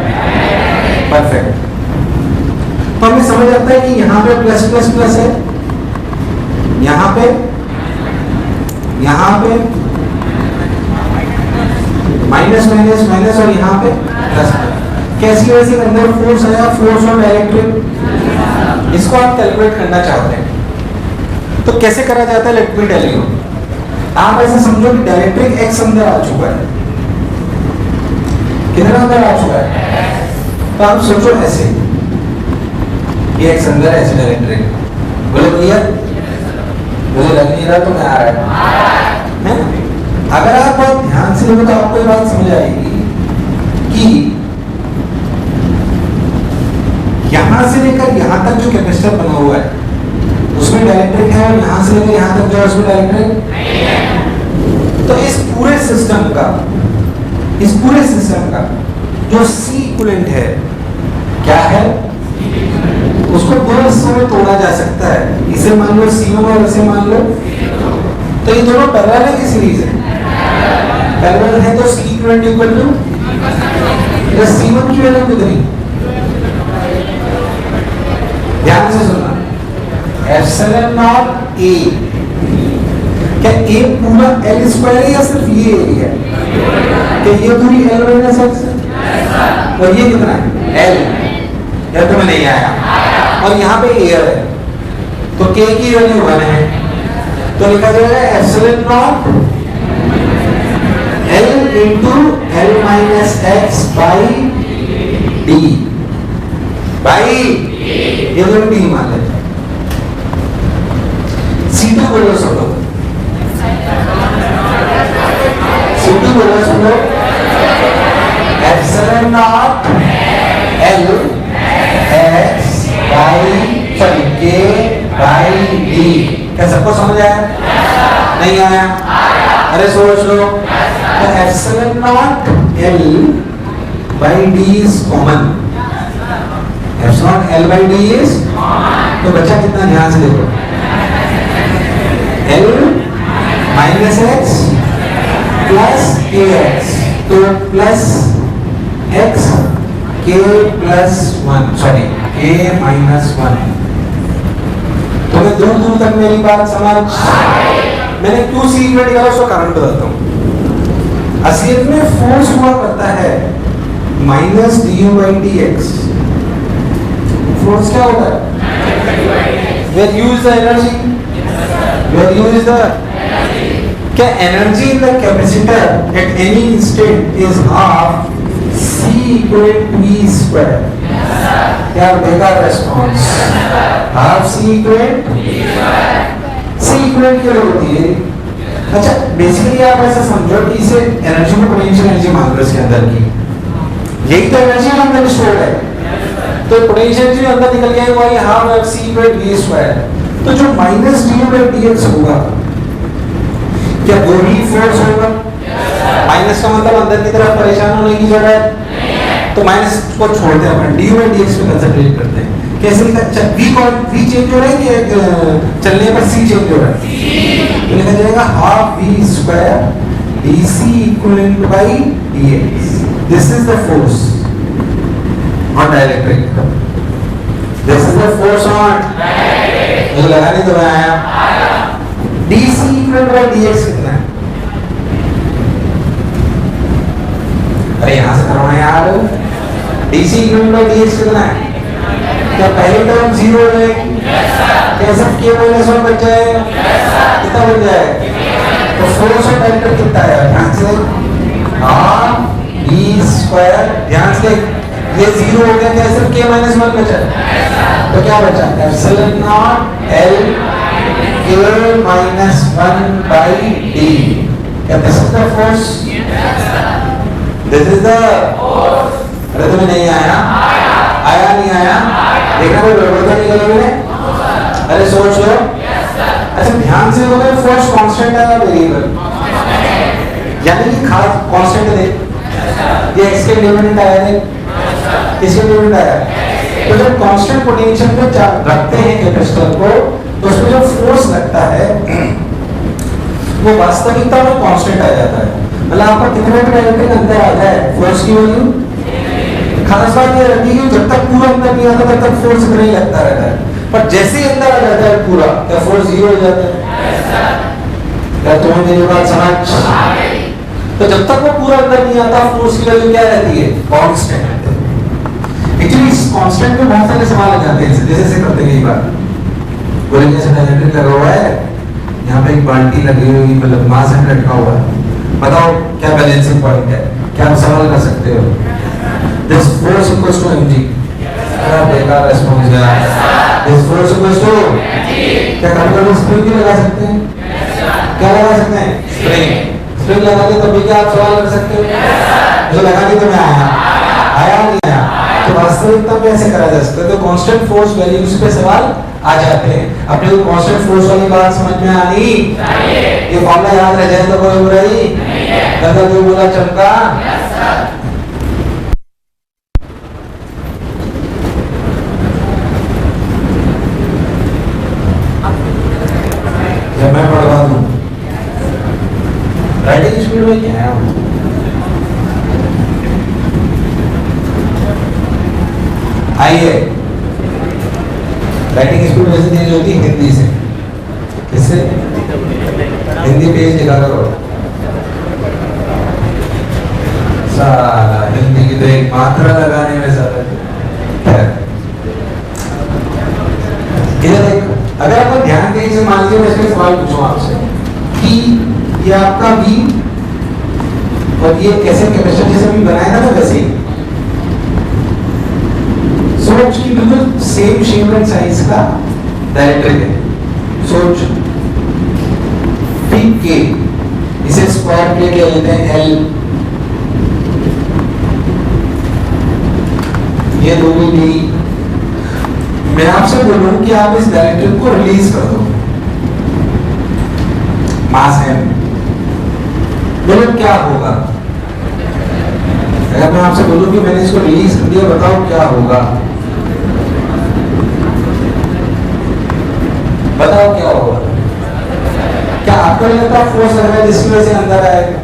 परफेक्ट। तो हमें समझ आता है कि यहाँ पे प्लस प्लस प्लस है, यहाँ पे माइनस माइनस माइनस और यहाँ पे प्लस। कैसी वैसी अंदर फोर्स आया, फोर्स ऑन इलेक्ट्रिक, इसको आप कैलकुलेट करना चाहते हैं तो कैसे करा जाता है? Let me tell you. आप ऐसे समझो कि डाइलेक्ट्रिक एक्स अंदर आ चुका है। कितना अंदर आ चुका है? तो आप सोचो ऐसे, ये एक्स अंदर है, ऐसे डाइलेक्ट्रिक। बोले भैया मुझे लग नहीं रहा, तो मैं आ रहा है। अगर आप बहुत ध्यान से देखो तो आपको ये बात समझ आएगी कि यहाँ से लेकर यहाँ तक जो कैपेसिटर बना हुआ है उसमें डाइलेक्ट्रिक है, और यहाँ से लेकर यहाँ तक जो है उसमें डाइलेक्ट्रिक नहीं है। तो इस पूरे सिस्टम का जो सी इक्विवेलेंट है क्या है, उसको दो हिस्सों में तोड़ा जा सकता है। इसे मान लो C1 और इसे मान लो, तो ये दोनों पैरेलल है कि सीरीज है? पैरेलल है, तो C equivalent equal to C1 की वैल्यू कितनी, ध्यान से सुनना, एप्सिलॉन नॉट A। क्या A पूरा L स्क्वायर है या सिर्फ ये एरिया है? क्या ये दूरी L माइनस X है? और ये कितना है? L। या तो में नहीं आया, और यहाँ पे एयर है, तो K की वैल्यू 1 है, तो लिखा जाएगा epsilon not L into L minus X by D by ये तो D मान लेते हैं। C2 बोलो सब लोग, C2 बोलो सब लोग, epsilon not L X by sorry K by D। क्या सबको समझ आया? नहीं आया? अरे सोच लो, तो epsilon not L by D is common, epsilon L by D is, तो बच्चा कितना, ध्यान से देखो, L minus X plus KX, तो plus X K plus 1 sorry K minus 1। तो मैं दूर दूर तक मेरी बात समझ, मैंने क्यों सी इक्वल निकाला उसका कारण बताता हूँ। असलियत में फोर्स हुआ करता है minus du by dx। Force क्या होता है? where u is the energy, where u is the, क्या energy in the capacitor at any instant is half C equal to V square. यार बेकार response, half C equal C equal क्या होती है? अच्छा बेसिकली आप ऐसा समझो कि इसे एनर्जी को पोटेंशियल एनर्जी मान लो इसके अंदर की, यही तो एनर्जी है अंदर स्टोर्ड है, तो पोटेंशियल एनर्जी अंदर निकल गया वही half C equal V square. तो जो माइनस du बाई dx होगा क्या वो ही फोर्स होगा? माइनस का मतलब अंदर की तरफ परेशान होने की जरूरत, तो माइनस को छोड़ते हैं अपन, du बाई dx पे कंसंट्रेट करते हैं। कैसे लिखा? v चेंज हो रहा है कि चलने पर c चेंज हो रहा है, तो लिखा जाएगा half v square dc equivalent by dx। This is the force on dielectric, this is the force on dielectric. मुझे लगा नहीं तो मैं आया, dc इक्विवेलेंट बाई dx कितना है? अरे यहां से करना यार, dc इक्विवेलेंट बाई dx कितना है? क्या पहली टर्म 0 हो जाएगी? क्या सब k माइनस 1 बच जाए? कितना बच जाए? तो फोर्स ऑफ डाइलेक्ट्रिक कितना है? ध्यान से हाफ v स्क्वायर, ध्यान से ये 0 हो गया, क्या सिर्फ k माइनस 1 बचा? तो क्या बचा? Epsilon not L K minus 1 by D। क्या this is the force? This is the force. अरे तुम्हें नहीं आया? आया नहीं आया? देखना कोई गड़बड़ तो नहीं करोगे ने? अरे सोच लो। अच्छा ध्यान से देखो, फोर्स कांस्टेंट है या वेरिएबल? यानी कि खास कांस्टेंट है, ये x के डिपेंडेंट आया है, किसके डिपेंडेंट आया? तो जब कांस्टेंट पोटेंशियल पे रखते हैं कैपेसिटर को, तो उसमें जो फोर्स लगता है वो वास्तविकता में कांस्टेंट आ जाता है। मतलब आपका कितने भी डायरेक्ट अंदर आ जाए फोर्स की वैल्यू, खास बात ये रहती है कि जब तक पूरा अंदर नहीं आता तब तक फोर्स इतना ही लगता रहता है, पर जैसे ही अंदर आ जाता है पूरा, क्या फोर्स 0 हो जाता है? क्या तुम्हें मेरी बात समझ? तो जब तक वो पूरा अंदर नहीं आता फोर्स की वैल्यू क्या रहती है? कांस्टेंट। एक्चुअली इस कांस्टेंट में बहुत सारे सवाल आ जाते हैं, जैसे करते हैं कई बार, बोले जैसे डायलेक्ट्रिक लगा हुआ है, यहाँ पे एक बाल्टी लगी हुई, मतलब मास है लटका हुआ है, बताओ क्या बैलेंसिंग पॉइंट है? क्या आप सवाल कर सकते हो? This force equals to mg। क्या बेकार रेस्पॉन्स है? This force equals to mg। क्या कभी स्प्रिंग भी लगा सकते हैं? क्या लगा सकते हैं? स्प्रिंग लगा के तब भी क्या आप सवाल कर सकते हो? मुझे लगा नहीं तो मैं आया नहीं आया? तो वास्तविकता में ऐसे करा जा सकता है। तो कांस्टेंट फोर्स वैल्यूज पे सवाल आ जाते हैं। अपने को कांस्टेंट फोर्स वाली बात समझ में आनी चाहिए। ये फॉर्मूला याद रह जाए तो कोई बुराई नहीं है। दादा जो बोला चमका। जब मैं पढ़वा दूं राइटिंग स्पीड में क्या है? आइए, राइटिंग स्पीड वैसे तेज होती है हिंदी से। किससे? हिंदी पेज दिखा करो। साला हिंदी की तो एक मात्रा लगाने में सारा इधर एक, अगर आपको ध्यान दें से मान लीजिए मैं इसमें सवाल पूछूं आपसे कि ये आपका V और ये कैसे कैपेसिटर जैसे भी बनाया था ना वैसे ही सोच की बिल्कुल सेम शेप एंड साइज का डायरेक्ट्रिक है। सोच ठीक के इसे स्क्वायर प्लेट ले लेते हैं L, ये दो भी मैं आपसे बोलूं कि आप इस डायरेक्ट्रिक को रिलीज कर दो, मास है, बोलो क्या होगा? अगर मैं आपसे बोलूं कि मैंने इसको रिलीज कर दिया, बताओ क्या होगा? बताओ क्या होगा? क्या आपको नहीं लगता फोर्स लग रहा है जिसकी वजह से अंदर आएगा?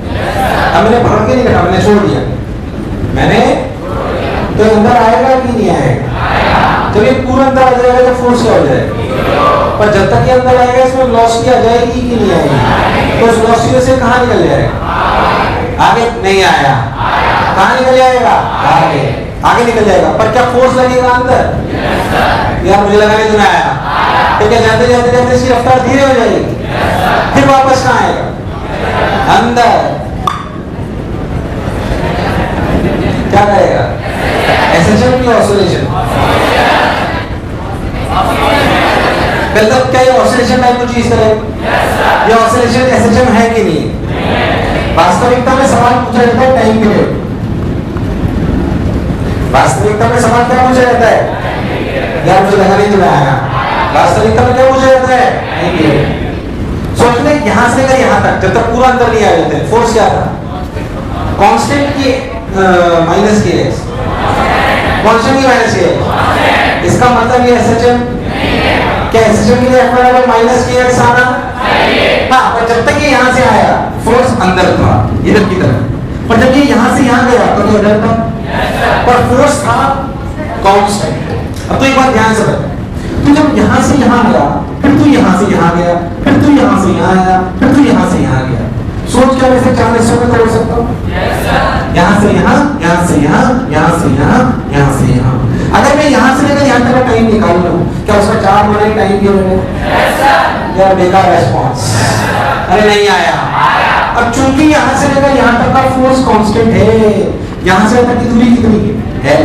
अब मैंने भर के नहीं रखा, मैंने छोड़ दिया, मैंने तो अंदर आएगा कि नहीं आएगा? जब ये पूरा अंदर आ जाएगा तो फोर्स क्या हो जाएगा? पर जब तक ये अंदर आएगा इसमें वेलोसिटी आ जाएगी कि नहीं आएगी? तो उस वेलोसिटी से कहाँ निकल जाएगा? आगे नहीं आया, कहाँ निकल जाएगा? आगे, आगे निकल जाएगा। पर क्या फोर्स लगेगा अंदर? यार मुझे लगा नहीं, तुम्हें आया ठीक है। जाते जाते जाते इसकी रफ्तार धीरे हो जाएगी, फिर वापस कहाँ आएगा? अंदर। क्या करेगा? एसएचएम की ऑसिलेशन। मतलब क्या ये ऑसिलेशन टाइप कुछ चीज करेगा? ये ऑसिलेशन एसएचएम है कि नहीं? वास्तविकता में सवाल पूछा जाता है टाइम पीरियड। वास्तविकता में सवाल क्या पूछा जाता है? यार मुझे लगा नहीं तुम्हें आया। वास्तविकता में क्या पूछा जाता है? Time period. सोच ले यहां से लेकर यहां तक जब तक पूरा अंदर नहीं आ जाते हैं, फोर्स क्या था? कांस्टेंट की माइनस की एक्स, कांस्टेंट की माइनस की एक्स। इसका मतलब ये एसएचएम, क्या एसएचएम के लिए F बराबर माइनस की एक्स आना? हाँ, पर जब तक ये यहाँ से आया फोर्स अंदर था इधर की तरफ, पर जब ये यहाँ से यहाँ गया तो इधर था, पर फोर्स था कांस्टेंट। अब तो एक बात ध्यान से रख, तू जब यहाँ से यहाँ गया, फिर तू यहाँ से यहाँ गया, फिर तू यहाँ से यहाँ आया, फिर तू यहाँ से यहाँ गया, सोच क्या वैसे 4 हिस्सों में तोड़ सकता हूँ? यहाँ से यहाँ, यहाँ से यहाँ, यहाँ से यहाँ, यहाँ से यहाँ। अगर मैं यहाँ से लेकर यहाँ तक का टाइम निकाल लूँ, क्या उसका 4 गुना ही टाइम दिया मैंने? यार बेकार रेस्पॉन्स, अरे नहीं आया। अब चूंकि यहाँ से लेकर यहाँ तक का फोर्स कांस्टेंट है, यहाँ से तक की दूरी कितनी है? L।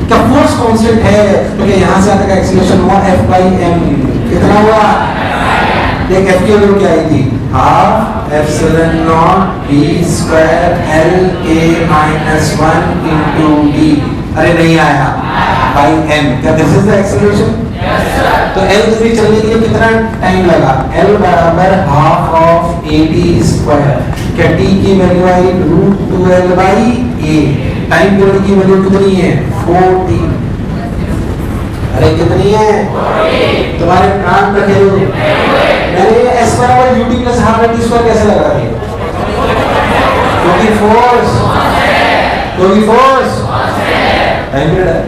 क्या फोर्स कांस्टेंट है तो क्या यहाँ से तक का एक्सीलरेशन हुआ F/m, कितना हुआ? देख F की वैल्यू क्या आई थी? Half epsilon not b square L k minus 1 into d। अरे नहीं आया, बाई m। क्या दिस इज द एक्सीलरेशन? तो L दूरी चलने के लिए कितना टाइम लगा? L बराबर हाफ ऑफ AD स्क्वायर। क्या t की value I √2L by a। Time period की वैल्यू कितनी है? 4t। अरे कितनी है? तुम्हारे प्राण रखे हो। मैंने ये s बराबर ut plus half t square कैसे लगा दिया? क्योंकि फोर्स टाइम पीरियड है।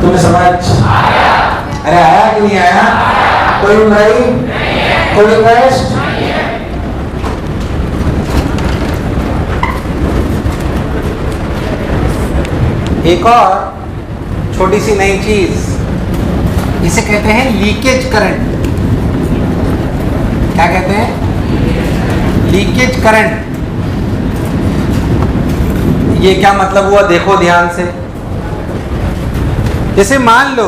तुम्हें समझ आया? अरे आया कि नहीं आया? कोई बुराई? कोई रिक्वेस्ट? एक और छोटी सी नई चीज, इसे कहते हैं लीकेज करंट। क्या कहते हैं? Leakage current. ये क्या मतलब हुआ? देखो ध्यान से। जैसे मान लो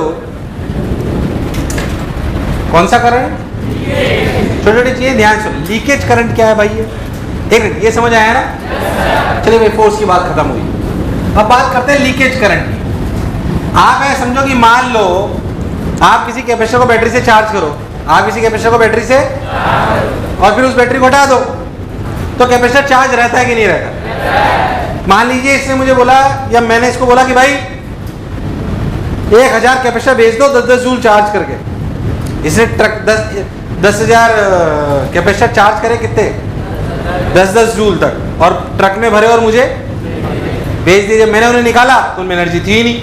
कौन सा करंट? छोटी छोटी चीजें ध्यान से। लीकेज करंट क्या है भाई? ये एक मिनट, ये समझ आया ना? चलिए भाई, फोर्स की बात खत्म हुई। अब बात करते हैं लीकेज करंट की। आप ऐसा समझो कि मान लो आप किसी कैपेसिटर को बैटरी से चार्ज करो, आप किसी कैपेसिटर को बैटरी से और फिर उस बैटरी को हटा दो, तो कैपेसिटर चार्ज रहता है कि नहीं रहता? मान लीजिए इसने मुझे बोला या मैंने इसको बोला कि भाई 1000 कैपेसिटर भेज दो 10-10 जूल चार्ज करके। इसने ट्रक 10,000 कैपेसिटर चार्ज करे कितने? 10-10 जूल तक, और ट्रक में भरे और मुझे भेज दिए। मैंने उन्हें निकाला तो उनमें एनर्जी थी नहीं,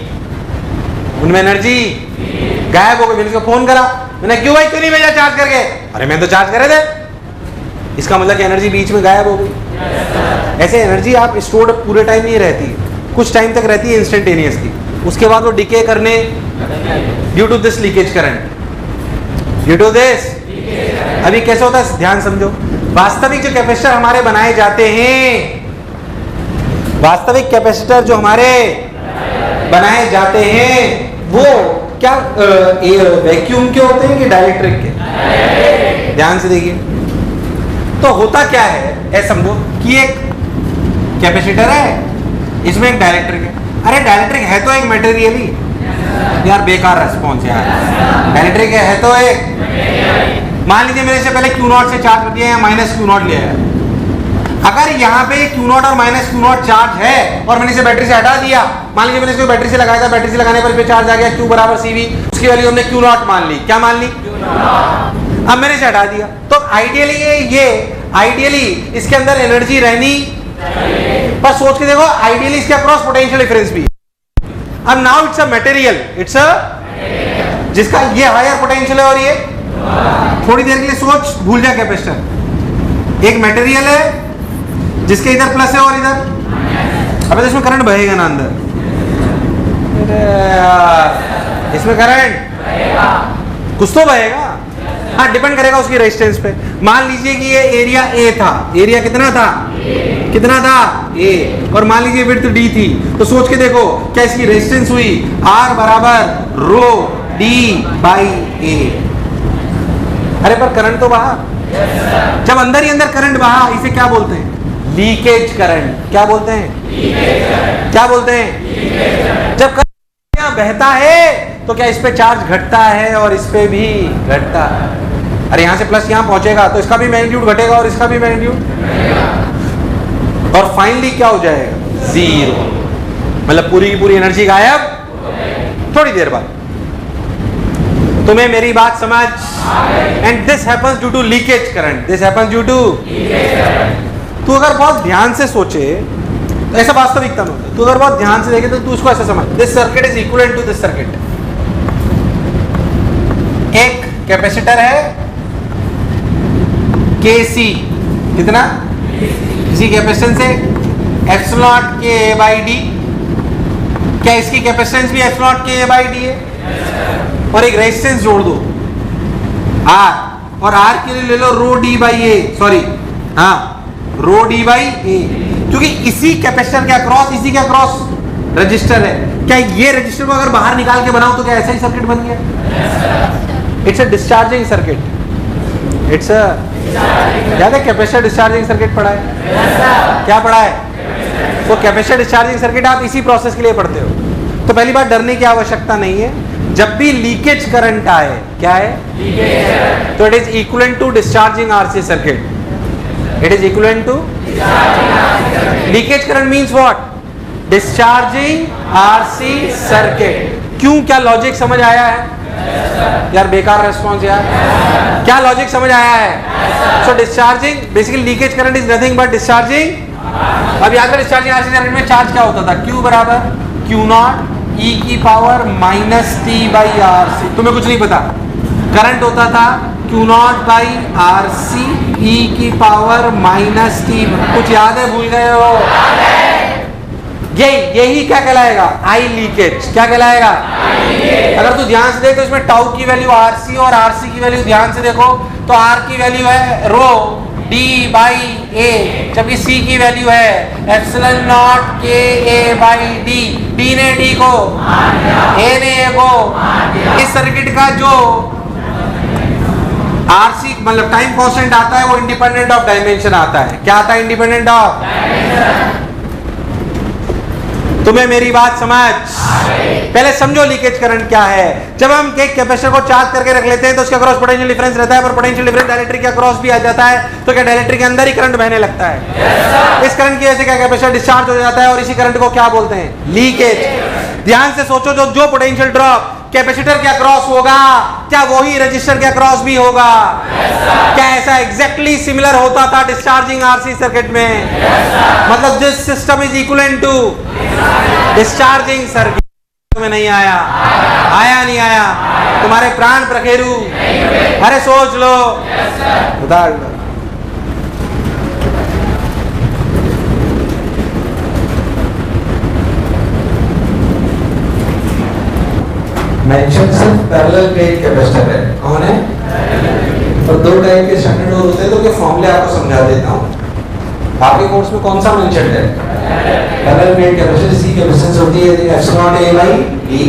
उनमें एनर्जी गायब हो गई। मैंने उसको फोन करा, मैंने क्यों भाई क्यों नहीं भेजा चार्ज करके? अरे मैं तो चार्ज करे थे। इसका मतलब कि एनर्जी बीच में गायब हो गई। ऐसे एनर्जी आप स्टोर्ड पूरे टाइम नहीं रहती, कुछ टाइम तक रहती है इंस्टेंटेनियसली, उसके बाद वो डिके करने due to this leakage current, due to this. अभी कैसे होता है ध्यान समझो। वास्तविक जो कैपेसिटर हमारे बनाए जाते हैं, वास्तविक कैपेसिटर जो हमारे बनाए जाते हैं वो क्या वैक्यूम के होते हैं कि डाइलेक्ट्रिक के? ध्यान से देखिए। तो होता क्या है, ऐसा समझो कि एक कैपेसिटर है, इसमें एक डाइलेक्ट्रिक है। अरे डाइलेक्ट्रिक है तो एक मटेरियल ही यार, बेकार रिस्पॉन्स यार। डाइलेक्ट्रिक है तो एक, मान लीजिए मैंने इससे पहले Q0 से चार्ज कर दिया या माइनस Q0 लिया है। अगर यहाँ पे Q0 और माइनस Q0 चार्ज है और मैंने इसे बैटरी से हटा दिया, मान लीजिए मैंने इसको बैटरी से लगाया था, बैटरी से लगाने पर इस पे चार्ज आ गया Q बराबर CV, उसकी वैल्यू हमने Q0 मान ली। क्या मान ली? अब मैंने इसे हटा दिया। तो आइडियली इसके अंदर एनर्जी रहनी, पर सोच के देखो आइडियली इसके अक्रॉस पोटेंशियल डिफरेंस भी। अब now it's a material, it's a जिसका ये हायर पोटेंशियल है और ये थोड़ी देर के लिए सोच, भूल जा कैपेसिटर। एक मटेरियल है जिसके इधर प्लस है और इधर, अबे तो इसमें करंट बहेगा ना अंदर, इसमें करंट कुछ तो बहेगा। हाँ, डिपेंड करेगा उसकी रेजिस्टेंस पे। मान लीजिए कि ये एरिया ए था, एरिया कितना था? कितना था? ए, और मान लीजिए विड्थ डी थी। तो सोच के देखो क्या इसकी रेजिस्टेंस हुई आर बराबर रो डी बाई ए। अरे पर करंट तो बहा। जब अंदर ही अंदर करंट बहा, इसे क्या बोलते हैं? Leakage current. क्या बोलते हैं? क्या बोलते हैं? जब करंट यहाँ बहता है तो क्या इस पे चार्ज घटता है और इस पे भी घटता है। अरे यहाँ से प्लस यहाँ पहुंचेगा तो इसका भी मैग्नीट्यूड घटेगा और इसका भी मैग्नीट्यूड, और फाइनली क्या हो जाएगा? जीरो। मतलब पूरी की पूरी एनर्जी गायब थोड़ी देर बाद। तुम्हें मेरी बात समझ? And this happens due to leakage current, this happens due to. तू अगर बहुत ध्यान से सोचे, ऐसा वास्तविकता में होता है, तू अगर बहुत ध्यान से देखे तो तू उसको ऐसा समझ, this circuit is equivalent to this circuit. एक कैपेसिटर है KC, कितना? इसी कैपेसिटेंस से epsilon K A by D। क्या इसकी कैपेसिटेंस भी epsilon K A by D है? और एक रेजिस्टेंस जोड़ दो R, और R के लिए ले लो रो D by A, सॉरी हाँ रो D by A, क्योंकि इसी कैपेसिटर के अक्रॉस, इसी के अक्रॉस रजिस्टर है। क्या ये रजिस्टर को अगर बाहर निकाल के बनाओ तो क्या ऐसा ही सर्किट बन गया? It's a discharging circuit. It's a, याद है कैपेसिटर डिस्चार्जिंग सर्किट पढ़ा है? क्या पढ़ा है? तो कैपेसिटर डिस्चार्जिंग सर्किट आप इसी प्रोसेस के लिए पढ़ते हो। तो पहली बात, डरने की आवश्यकता नहीं है। जब भी लीकेज करंट आए, क्या है? तो it is equivalent to discharging RC circuit. It is equivalent to leakage current means what? Discharging RC circuit. क्यों? क्या लॉजिक समझ आया है? यार बेकार रिस्पॉन्स यार। क्या लॉजिक समझ आया है? So discharging, basically leakage current is nothing but discharging. अब याद करो डिस्चार्जिंग RC सर्किट में चार्ज क्या होता था? Q बराबर Q0 e की power minus T by RC। तुम्हें कुछ नहीं पता। करंट होता था Q0 बाई RC e की पावर माइनस T। कुछ याद है? भूल गए हो? यही क्या कहलाएगा? आई लीकेज। क्या कहलाएगा? अगर तू ध्यान से देख तो इसमें टाउ की वैल्यू RC और RC की वैल्यू ध्यान से देखो तो R की वैल्यू है रो D बाई A, जबकि C की वैल्यू है epsilon not K A by D। D ने D को, A ने A को। इस सर्किट का जो RC मतलब टाइम कांस्टेंट आता है वो इंडिपेंडेंट ऑफ डायमेंशन आता है। क्या आता है? Independent of. तुम्हें मेरी बात समझ? पहले समझो लीकेज करंट क्या है। जब हम एक कैपेसिटर को चार्ज करके रख लेते हैं तो उसके अक्रॉस पोटेंशियल डिफरेंस रहता है, पर पोटेंशियल डिफरेंस डायरेक्टरी के अक्रॉस भी आ जाता है, तो क्या डायरेक्टरी के अंदर ही करंट बहने लगता है? इस करंट की वजह से क्या कैपेसिटर डिस्चार्ज हो जाता है, और इसी करंट को क्या बोलते हैं? लीकेज। ध्यान से सोचो, जो पोटेंशियल ड्रॉप कैपेसिटर के अक्रॉस होगा, क्या वही रजिस्टर के अक्रॉस भी होगा? क्या ऐसा एग्जैक्टली सिमिलर होता था डिस्चार्जिंग आरसी सर्किट में? मतलब this system is equivalent to discharging circuit में। नहीं आया? आया नहीं आया? तुम्हारे प्राण प्रखेरु? अरे सोच लो। मेंशन सिर्फ पैरेलल प्लेट कैपेसिटर है। कौन है? और दो टाइप के स्टैंडर्ड होते हैं, तो के फॉर्मूले आपको समझा देता हूँ। आपके कोर्स में कौन सा मेंशन है? पैरेलल प्लेट कैपेसिटर, सी कैपेसिटेंस होती है एप्सिलॉन ए बाई ई।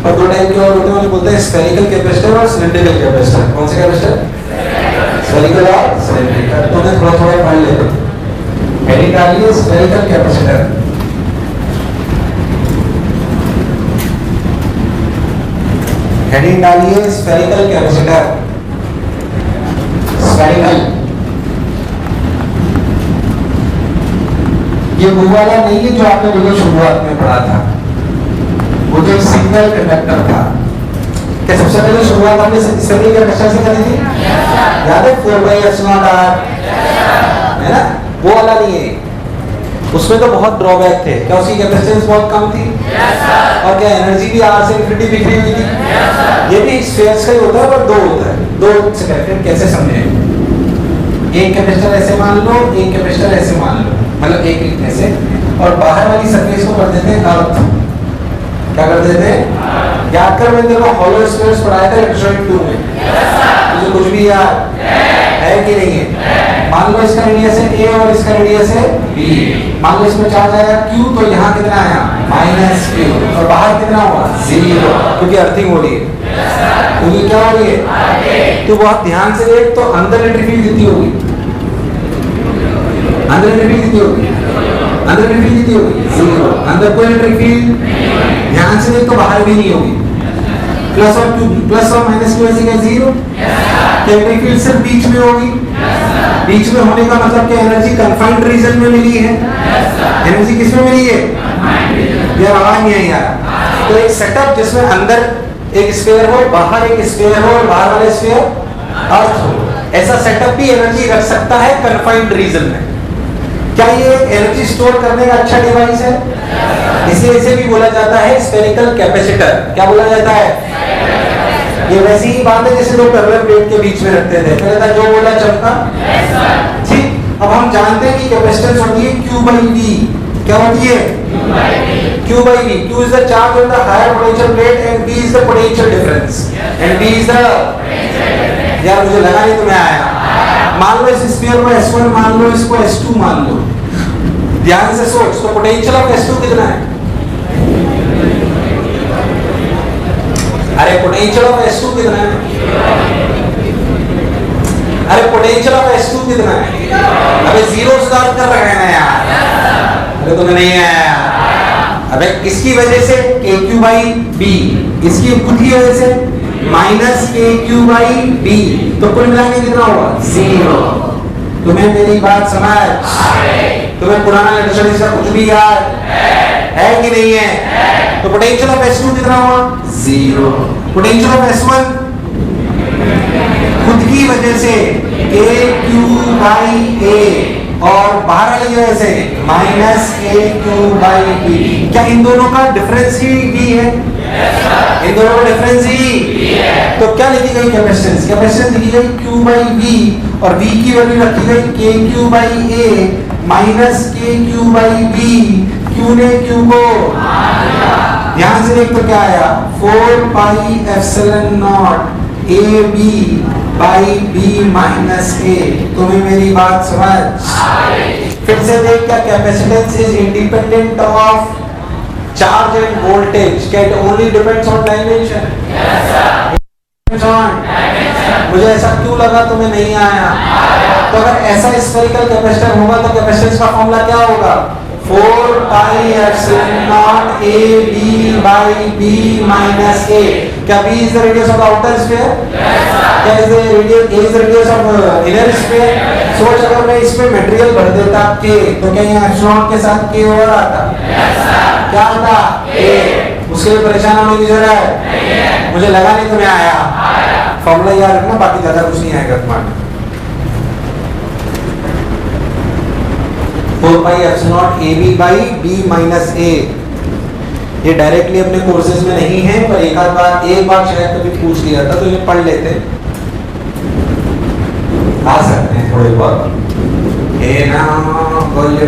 और दो टाइप के और होते हैं, उन्हें बोलते हैं स्फेरिकल कैपेसिटर और सिलिंड्रिकल कैपेसिटर। कौन से कैपेसिटर? स्फेरिकल और सिलिंड्रिकल। तो मैं थोड़ा थोड़ा पढ़ लेते हैं। हेडिंग डालिए स्फेरिकल कैपेसिटर। हेडिंग डालिए स्फेरिकल कैपेसिटर। स्फेरिकल, ये वो वाला नहीं है जो आपने बिल्कुल शुरुआत में पढ़ा था, वो जो सिंगल कंडक्टर था। क्या सबसे पहले शुरुआत आपने स्फेरिकल कैपेसिटर से करी थी? याद है? 4/εr, है ना? वो वाला नहीं है। उसमें तो बहुत ड्रॉबैक थे। क्या उसकी कैपेसिटेंस बहुत कम थी? और क्या एनर्जी भी आर से इनफिनिटी बिखरी हुई थी? ये भी स्फीयर्स का ही होता है, पर दो होता है। दो से करके कैसे समझें? एक कैपेसिटर ऐसे मान लो, एक कैपेसिटर ऐसे मान लो, मतलब एक ऐसे, और बाहर वाली सरफेस को कर देते हैं अर्थ। क्या कर देते हैं? याद कर, मैंने देखो हॉलो स्फीयर्स पढ़ाया था इलेक्ट्रॉनिक 2 में। मुझे कुछ भी याद है कि नहीं है? मान लो इसका रेडियस है a और इसका रेडियस है b। मान लो इसमें चार्ज आया q, तो यहाँ कितना आया? -q। और बाहर कितना हुआ? 0, क्योंकि अर्थिंग हो रही है। क्योंकि क्या हो रही है? तो बहुत ध्यान से देख, तो अंदर इलेक्ट्रिक फील्ड कितनी होगी? अंदर इलेक्ट्रिक फील्ड कितनी होगी? अंदर इलेक्ट्रिक फील्ड कितनी होगी? 0। अंदर कोई इलेक्ट्रिक फील्ड, ध्यान से देख, तो बाहर भी नहीं होगी। प्लस और माइनस की वजह से क्या 0? इलेक्ट्रिक फील्ड सिर्फ बीच में होगी। बीच में होने का मतलब क्या? एनर्जी कंफाइंड रीजन में मिली है। एनर्जी किस में मिली है? यार आवाज नहीं आई यार। तो एक सेटअप जिसमें अंदर एक स्फीयर हो, बाहर एक स्फीयर हो, और बाहर वाले स्फीयर अर्थ हो, ऐसा सेटअप भी एनर्जी रख सकता है कंफाइंड रीजन में। क्या ये एनर्जी स्टोर करने का अच्छा डिवाइस है? इसे भी बोला जाता है स्फेरिकल कैपेसिटर। क्या बोला जाता है? ये वैसी ही बात है जैसे लोग पैरेलल प्लेट के बीच में रखते थे। पहले था जो बोला चलता। ठीक, अब हम जानते हैं कि कैपेसिटेंस होती है Q/V। क्या होती है? Q/V। Q is the charge on the higher potential plate and V is the potential difference and V is the, यार मुझे लगा नहीं तुम्हें आया। मान लो इस स्फीयर को S1 मान लो, इसको S2 मान लो। ध्यान से सोच, तो पोटेंशियल ऑफ S2 कितना है? अरे पोटेंशियल ऑफ S2 कितना है? अरे पोटेंशियल ऑफ S2 कितना है? अबे 0 से स्टार्ट कर रहे हैं ना यार। अरे तुम्हें नहीं आया? अबे इसकी वजह से KQ/B, इसकी खुद की वजह से -KQ/B, तो कुल मिला के कितना हुआ? 0। तुम्हें मेरी बात समझ? तुम्हें पुराना इलेक्ट्रिसिटी का कुछ भी याद है कि नहीं है? तो पोटेंशियल ऑफ S2 कितना हुआ? 0। पोटेंशियल ऑफ S1 खुद की वजह से KQ/A, और बाहर वाली वजह से -KQ/B। क्या इन दोनों का डिफरेंस ही V है? इन दोनों का डिफरेंस ही है। तो क्या लिखी गई कैपेसिटेंस? कैपेसिटेंस लिखी गई Q/V, और V की वैल्यू रखी गई KQ/A -KQ/B। Q ने Q को ध्यान से देख, तो क्या आया? 4πε0 AB/B - A। तुम्हें मेरी बात समझ? फिर से देख, क्या capacitance is independent of charge and voltage? क्या it only depends on dimension? मुझे ऐसा क्यों लगा तुम्हें नहीं आया? तो अगर ऐसा स्फेरिकल कैपेसिटर होगा तो कैपेसिटेंस का फॉर्मूला क्या होगा? 4 pi epsilon not A B by B minus A. क्या B is the radius of outer sphere? क्या is the radius of inner sphere? सोच, अगर मैं इसमें मटेरियल भर देता के, तो क्या यहाँ एप्सिलॉन के साथ के और आता? क्या आता? ए। उसके लिए परेशान होने की जरूरत है? मुझे लगा नहीं तुम्हें आया। फॉर्मूला याद रखना, बाकी ज्यादा कुछ नहीं आएगा तुम्हारे। 4 pi epsilon A B by B minus A. ये डायरेक्टली अपने कोर्सेज में नहीं है, पर एक बार शायद कभी पूछ लिया था, तो ये पढ़ लेते आ सकते हैं थोड़े बहुत। ए ना बोलिए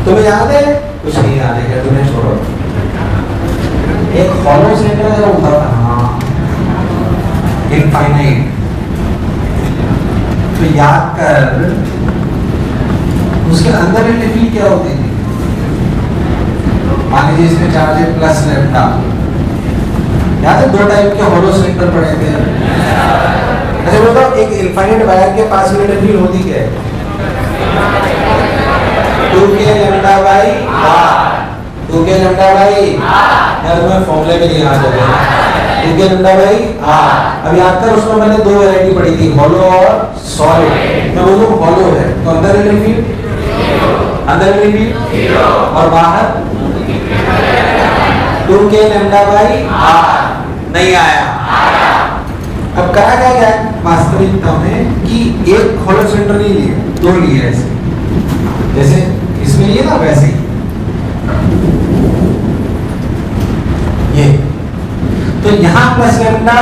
तुम्हें याद है? कुछ नहीं याद है क्या? तुम्हें छोड़ो। एक हॉलो सिलेंडर जब होता था, हाँ, इनफाइनाइट, तो याद कर उसके अंदर इलेक्ट्रिक क्या होती थी? मान लीजिए इसमें चार्ज है प्लस लेफ्टा। याद है 2 टाइप के हॉलो सिलेंडर पड़े थे। अच्छा बताओ, एक इनफाइनाइट वायर के पास में इलेक्ट्रिक होती क्या है? 2k lambda by r। 2k lambda by यार तुम्हें फॉर्मूले में नहीं याद है। 2k lambda by r। अब याद कर, उसमें मैंने 2 वैरायटी पढ़ी थी, हॉलो और सॉलिड। मैं बोलूं हॉलो है तो अंदर इलेक्ट्रिक फील्ड, अंदर इलेक्ट्रिक फील्ड और बाहर 2k लैम्डा बाई r। नहीं आया। अब करा क्या गया वास्तविकता में कि एक हॉलो सिलेंडर नहीं लिए, 2 लिए ऐसे, जैसे इसमें ये ना वैसे ही ये। तो यहां प्लस लेम्डा,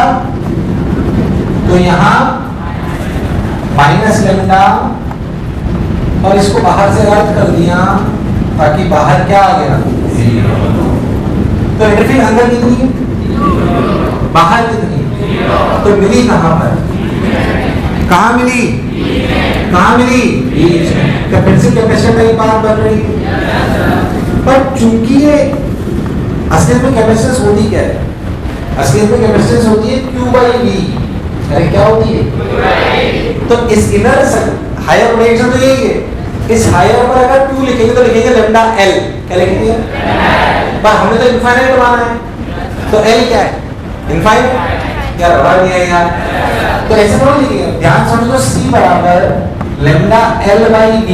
तो यहां माइनस लेम्डा, और इसको बाहर से रद्द कर दिया ताकि बाहर क्या आ गया? 0। तो इलेक्ट्रिक अंदर कितनी, बाहर कितनी? तो मिली कहां पर? कहां मिली? कहां मिली? कैपेसिटर कैपेसिटर का ही बात बन रही है। पर चूंकि ये असलियत में कैपेसिटेंस होती क्या है? असलियत में कैपेसिटेंस होती है Q by V। अरे क्या होती है? तो इस इनर हायर पोटेंशियल तो यही है। इस हायर पर अगर Q लिखेंगे तो लिखेंगे लैम्डा L। क्या लिखेंगे? पर हमने तो इनफाइनाइट माना है, तो L क्या है? इनफाइनाइट। क्या रबड़ नहीं है यार? तो ऐसे थोड़ा लिखेंगे, ध्यान समझो, C बराबर लैम्डा L by V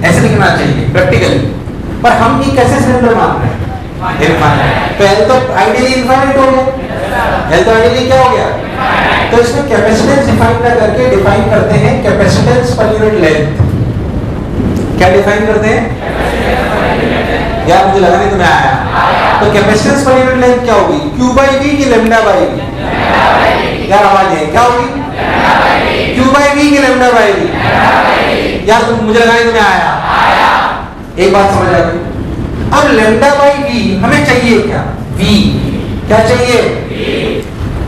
ऐसे लिखना चाहिए प्रैक्टिकली। पर हम ये कैसे सिलेंडर मान रहे हैं? इनफाइनाइट। तो L तो आइडियली इनफाइनाइट हो गया। L तो आइडियली क्या हो गया? तो इसमें कैपेसिटेंस डिफाइन ना करके डिफाइन करते हैं कैपेसिटेंस पर यूनिट लेंथ। क्या डिफाइन करते हैं? यार मुझे लगा नहीं तुम्हें आया। तो कैपेसिटेंस पर यूनिट लेंथ क्या होगी? Q by V की लैम्डा बाई V? यार आवाज है, क्या होगी? Q by V की लैम्डा बाई V। यार तुम, मुझे लगा नहीं तुम्हें आया। एक बात समझ आ गई। अब लैम्डा बाई V हमें चाहिए क्या? V। क्या चाहिए?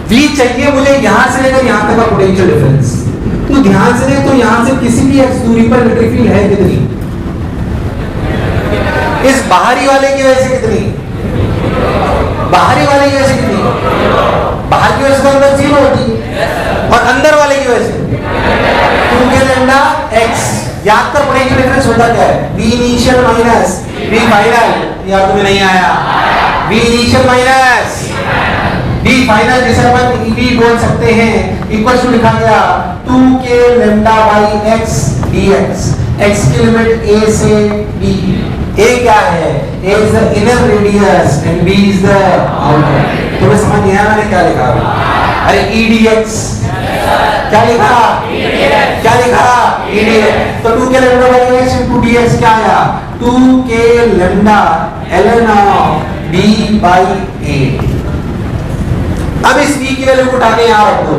V चाहिए मुझे यहां से लेकर यहां तक का पोटेंशियल डिफरेंस। तो ध्यान से देख, तो यहां से किसी भी x दूरी पर इलेक्ट्रिक फील्ड है कितनी? इस बाहरी वाले की वजह से कितनी? बाहरी वाले की वजह से कितनी? बाहर की वजह से अंदर 0 होती है, और अंदर वाले की वजह से 2k लैम्डा x। याद कर पोटेंशियल डिफरेंस होता क्या है? V initial minus V final. यार तुम्हें नहीं आया। V initial minus V final, जिसे अपन EV बोल सकते हैं, इक्वल टू लिखा गया 2k lambda by x dx। x की लिमिट a से b। a क्या है? a is the inner radius and b is the outer। तुम्हें समझ नहीं आया मैंने क्या लिखा? अरे e dx। क्या लिखा? क्या लिखा? e dx। तो 2k lambda by x into dx क्या आया? 2k lambda ln of b by a। अब इस v की वैल्यू को उठा के यहाँ रख दो।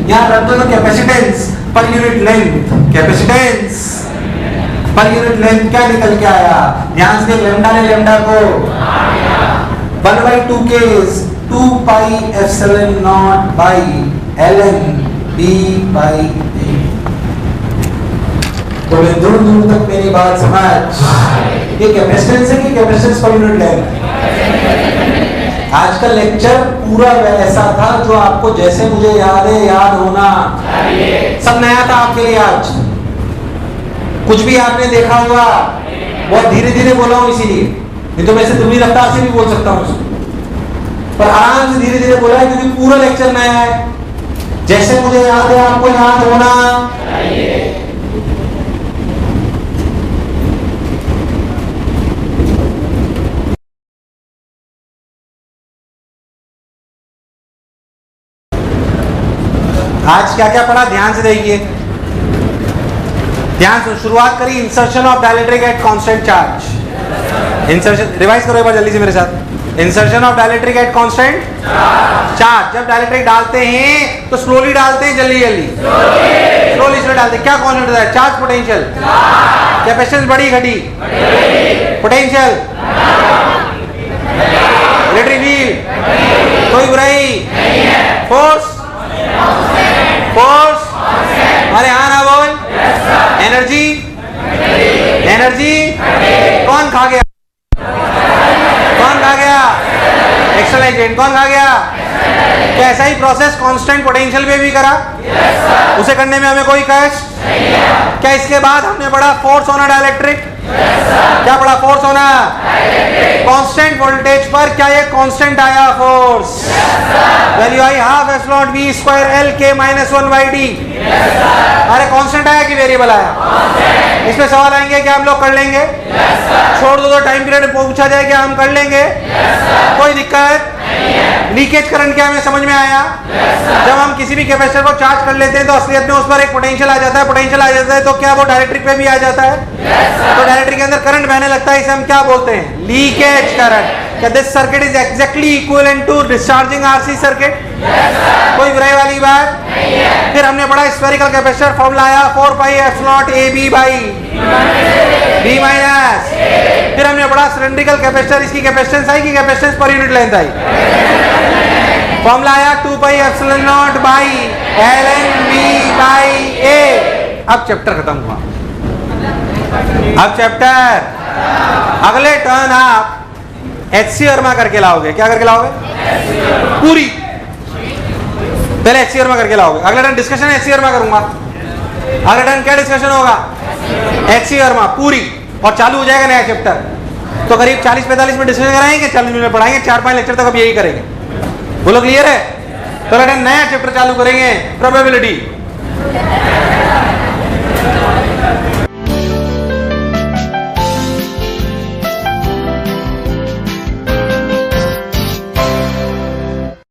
यहाँ रख दो तो capacitance per unit length, capacitance per unit length क्या निकल के आया? ध्यान से लैम्डा ने लैम्डा को 1/2k 2 pi epsilon naught by ln b by a। तो मैं दूर दूर तक मेरी बात समझ। ये कैपेसिटेंस है कि कैपेसिटेंस पर यूनिट लेंथ? आज का लेक्चर पूरा ऐसा था जो आपको जैसे मुझे याद है याद होना चाहिए। सब नया था आपके लिए आज। कुछ भी आपने देखा होगा, बहुत धीरे धीरे बोला हूं इसीलिए, नहीं तो मैं से दुगनी रफ्तार से भी बोल सकता हूं उसको, पर आराम से धीरे धीरे बोला है क्योंकि पूरा लेक्चर नया है। जैसे मुझे याद है आपको याद होना चाहिए। आज क्या क्या पढ़ा ध्यान से देखिए, ध्यान से शुरुआत करी insertion of dielectric at constant charge. Insertion revise करो एक बार जल्दी से मेरे साथ। Insertion of dielectric at constant charge. जब डाइलेक्ट्रिक डालते हैं तो स्लोली डालते हैं, जल्दी जल्दी स्लोली स्लो डालते हैं। क्या कांस्टेंट होता है? Charge potential. कैपेसिटेंस बढ़ी घटी? पोटेंशियल इलेक्ट्रिक फील्ड कोई बुराई? फोर्स फोर्स अरे हाँ ना बोल। एनर्जी एनर्जी कौन खा गया? कौन खा गया? External agent. कौन खा गया? क्या ऐसा ही प्रोसेस कांस्टेंट पोटेंशियल में भी करा? उसे करने में हमें कोई कष्ट? क्या इसके बाद हमने पढ़ा फोर्स होना डाइलेक्ट्रिक? क्या पढ़ा? फोर्स होना कांस्टेंट वोल्टेज पर। क्या ये कांस्टेंट आया force? Value I half epsilon v square l k minus 1 by D. अरे कांस्टेंट आया कि वेरिएबल आया? इसमें सवाल आएंगे क्या हम लोग कर लेंगे? छोड़ दो तो टाइम पीरियड पूछा जाए क्या हम कर लेंगे? कोई दिक्कत? लीकेज करंट क्या हमें समझ में आया? जब हम किसी भी कैपेसिटर को चार्ज कर लेते हैं तो असलियत में उस पर एक पोटेंशियल आ जाता है। पोटेंशियल आ जाता है तो क्या वो डाइलेक्ट्रिक पे भी आ जाता है? तो डाइलेक्ट्रिक के अंदर करंट बहने लगता है, इसे हम क्या बोलते हैं? Leakage current. क्या this circuit is exactly equivalent to discharging RC circuit? कोई बुराई वाली बात? फिर हमने पढ़ा स्फेरिकल कैपेसिटर फॉर्मूला आया 4 pi epsilon A B by B minus. फिर हमने पढ़ा सिलिंड्रिकल कैपेसिटर, इसकी कैपेसिटेंस आई कि कैपेसिटेंस पर यूनिट लेंथ आई? फॉर्मूला आया 2 pi epsilon naught by ln b by a। अब चैप्टर खत्म हुआ। अब चैप्टर अगले टर्न आप HC वर्मा करके लाओगे। क्या करके लाओगे? पूरी। पहले HC वर्मा करके लाओगे, अगला टर्न डिस्कशन HC वर्मा करूंगा। अगला टर्न क्या डिस्कशन होगा? HC वर्मा पूरी, और चालू हो जाएगा नया चैप्टर। तो करीब 40-45 मिनट डिस्कशन कराएंगे, 40 मिनट में पढ़ाएंगे, 4-5 लेक्चर तक अब यही करेंगे। बोलो क्लियर है? तो अगला टर्न नया चैप्टर चालू करेंगे, प्रोबेबिलिटी।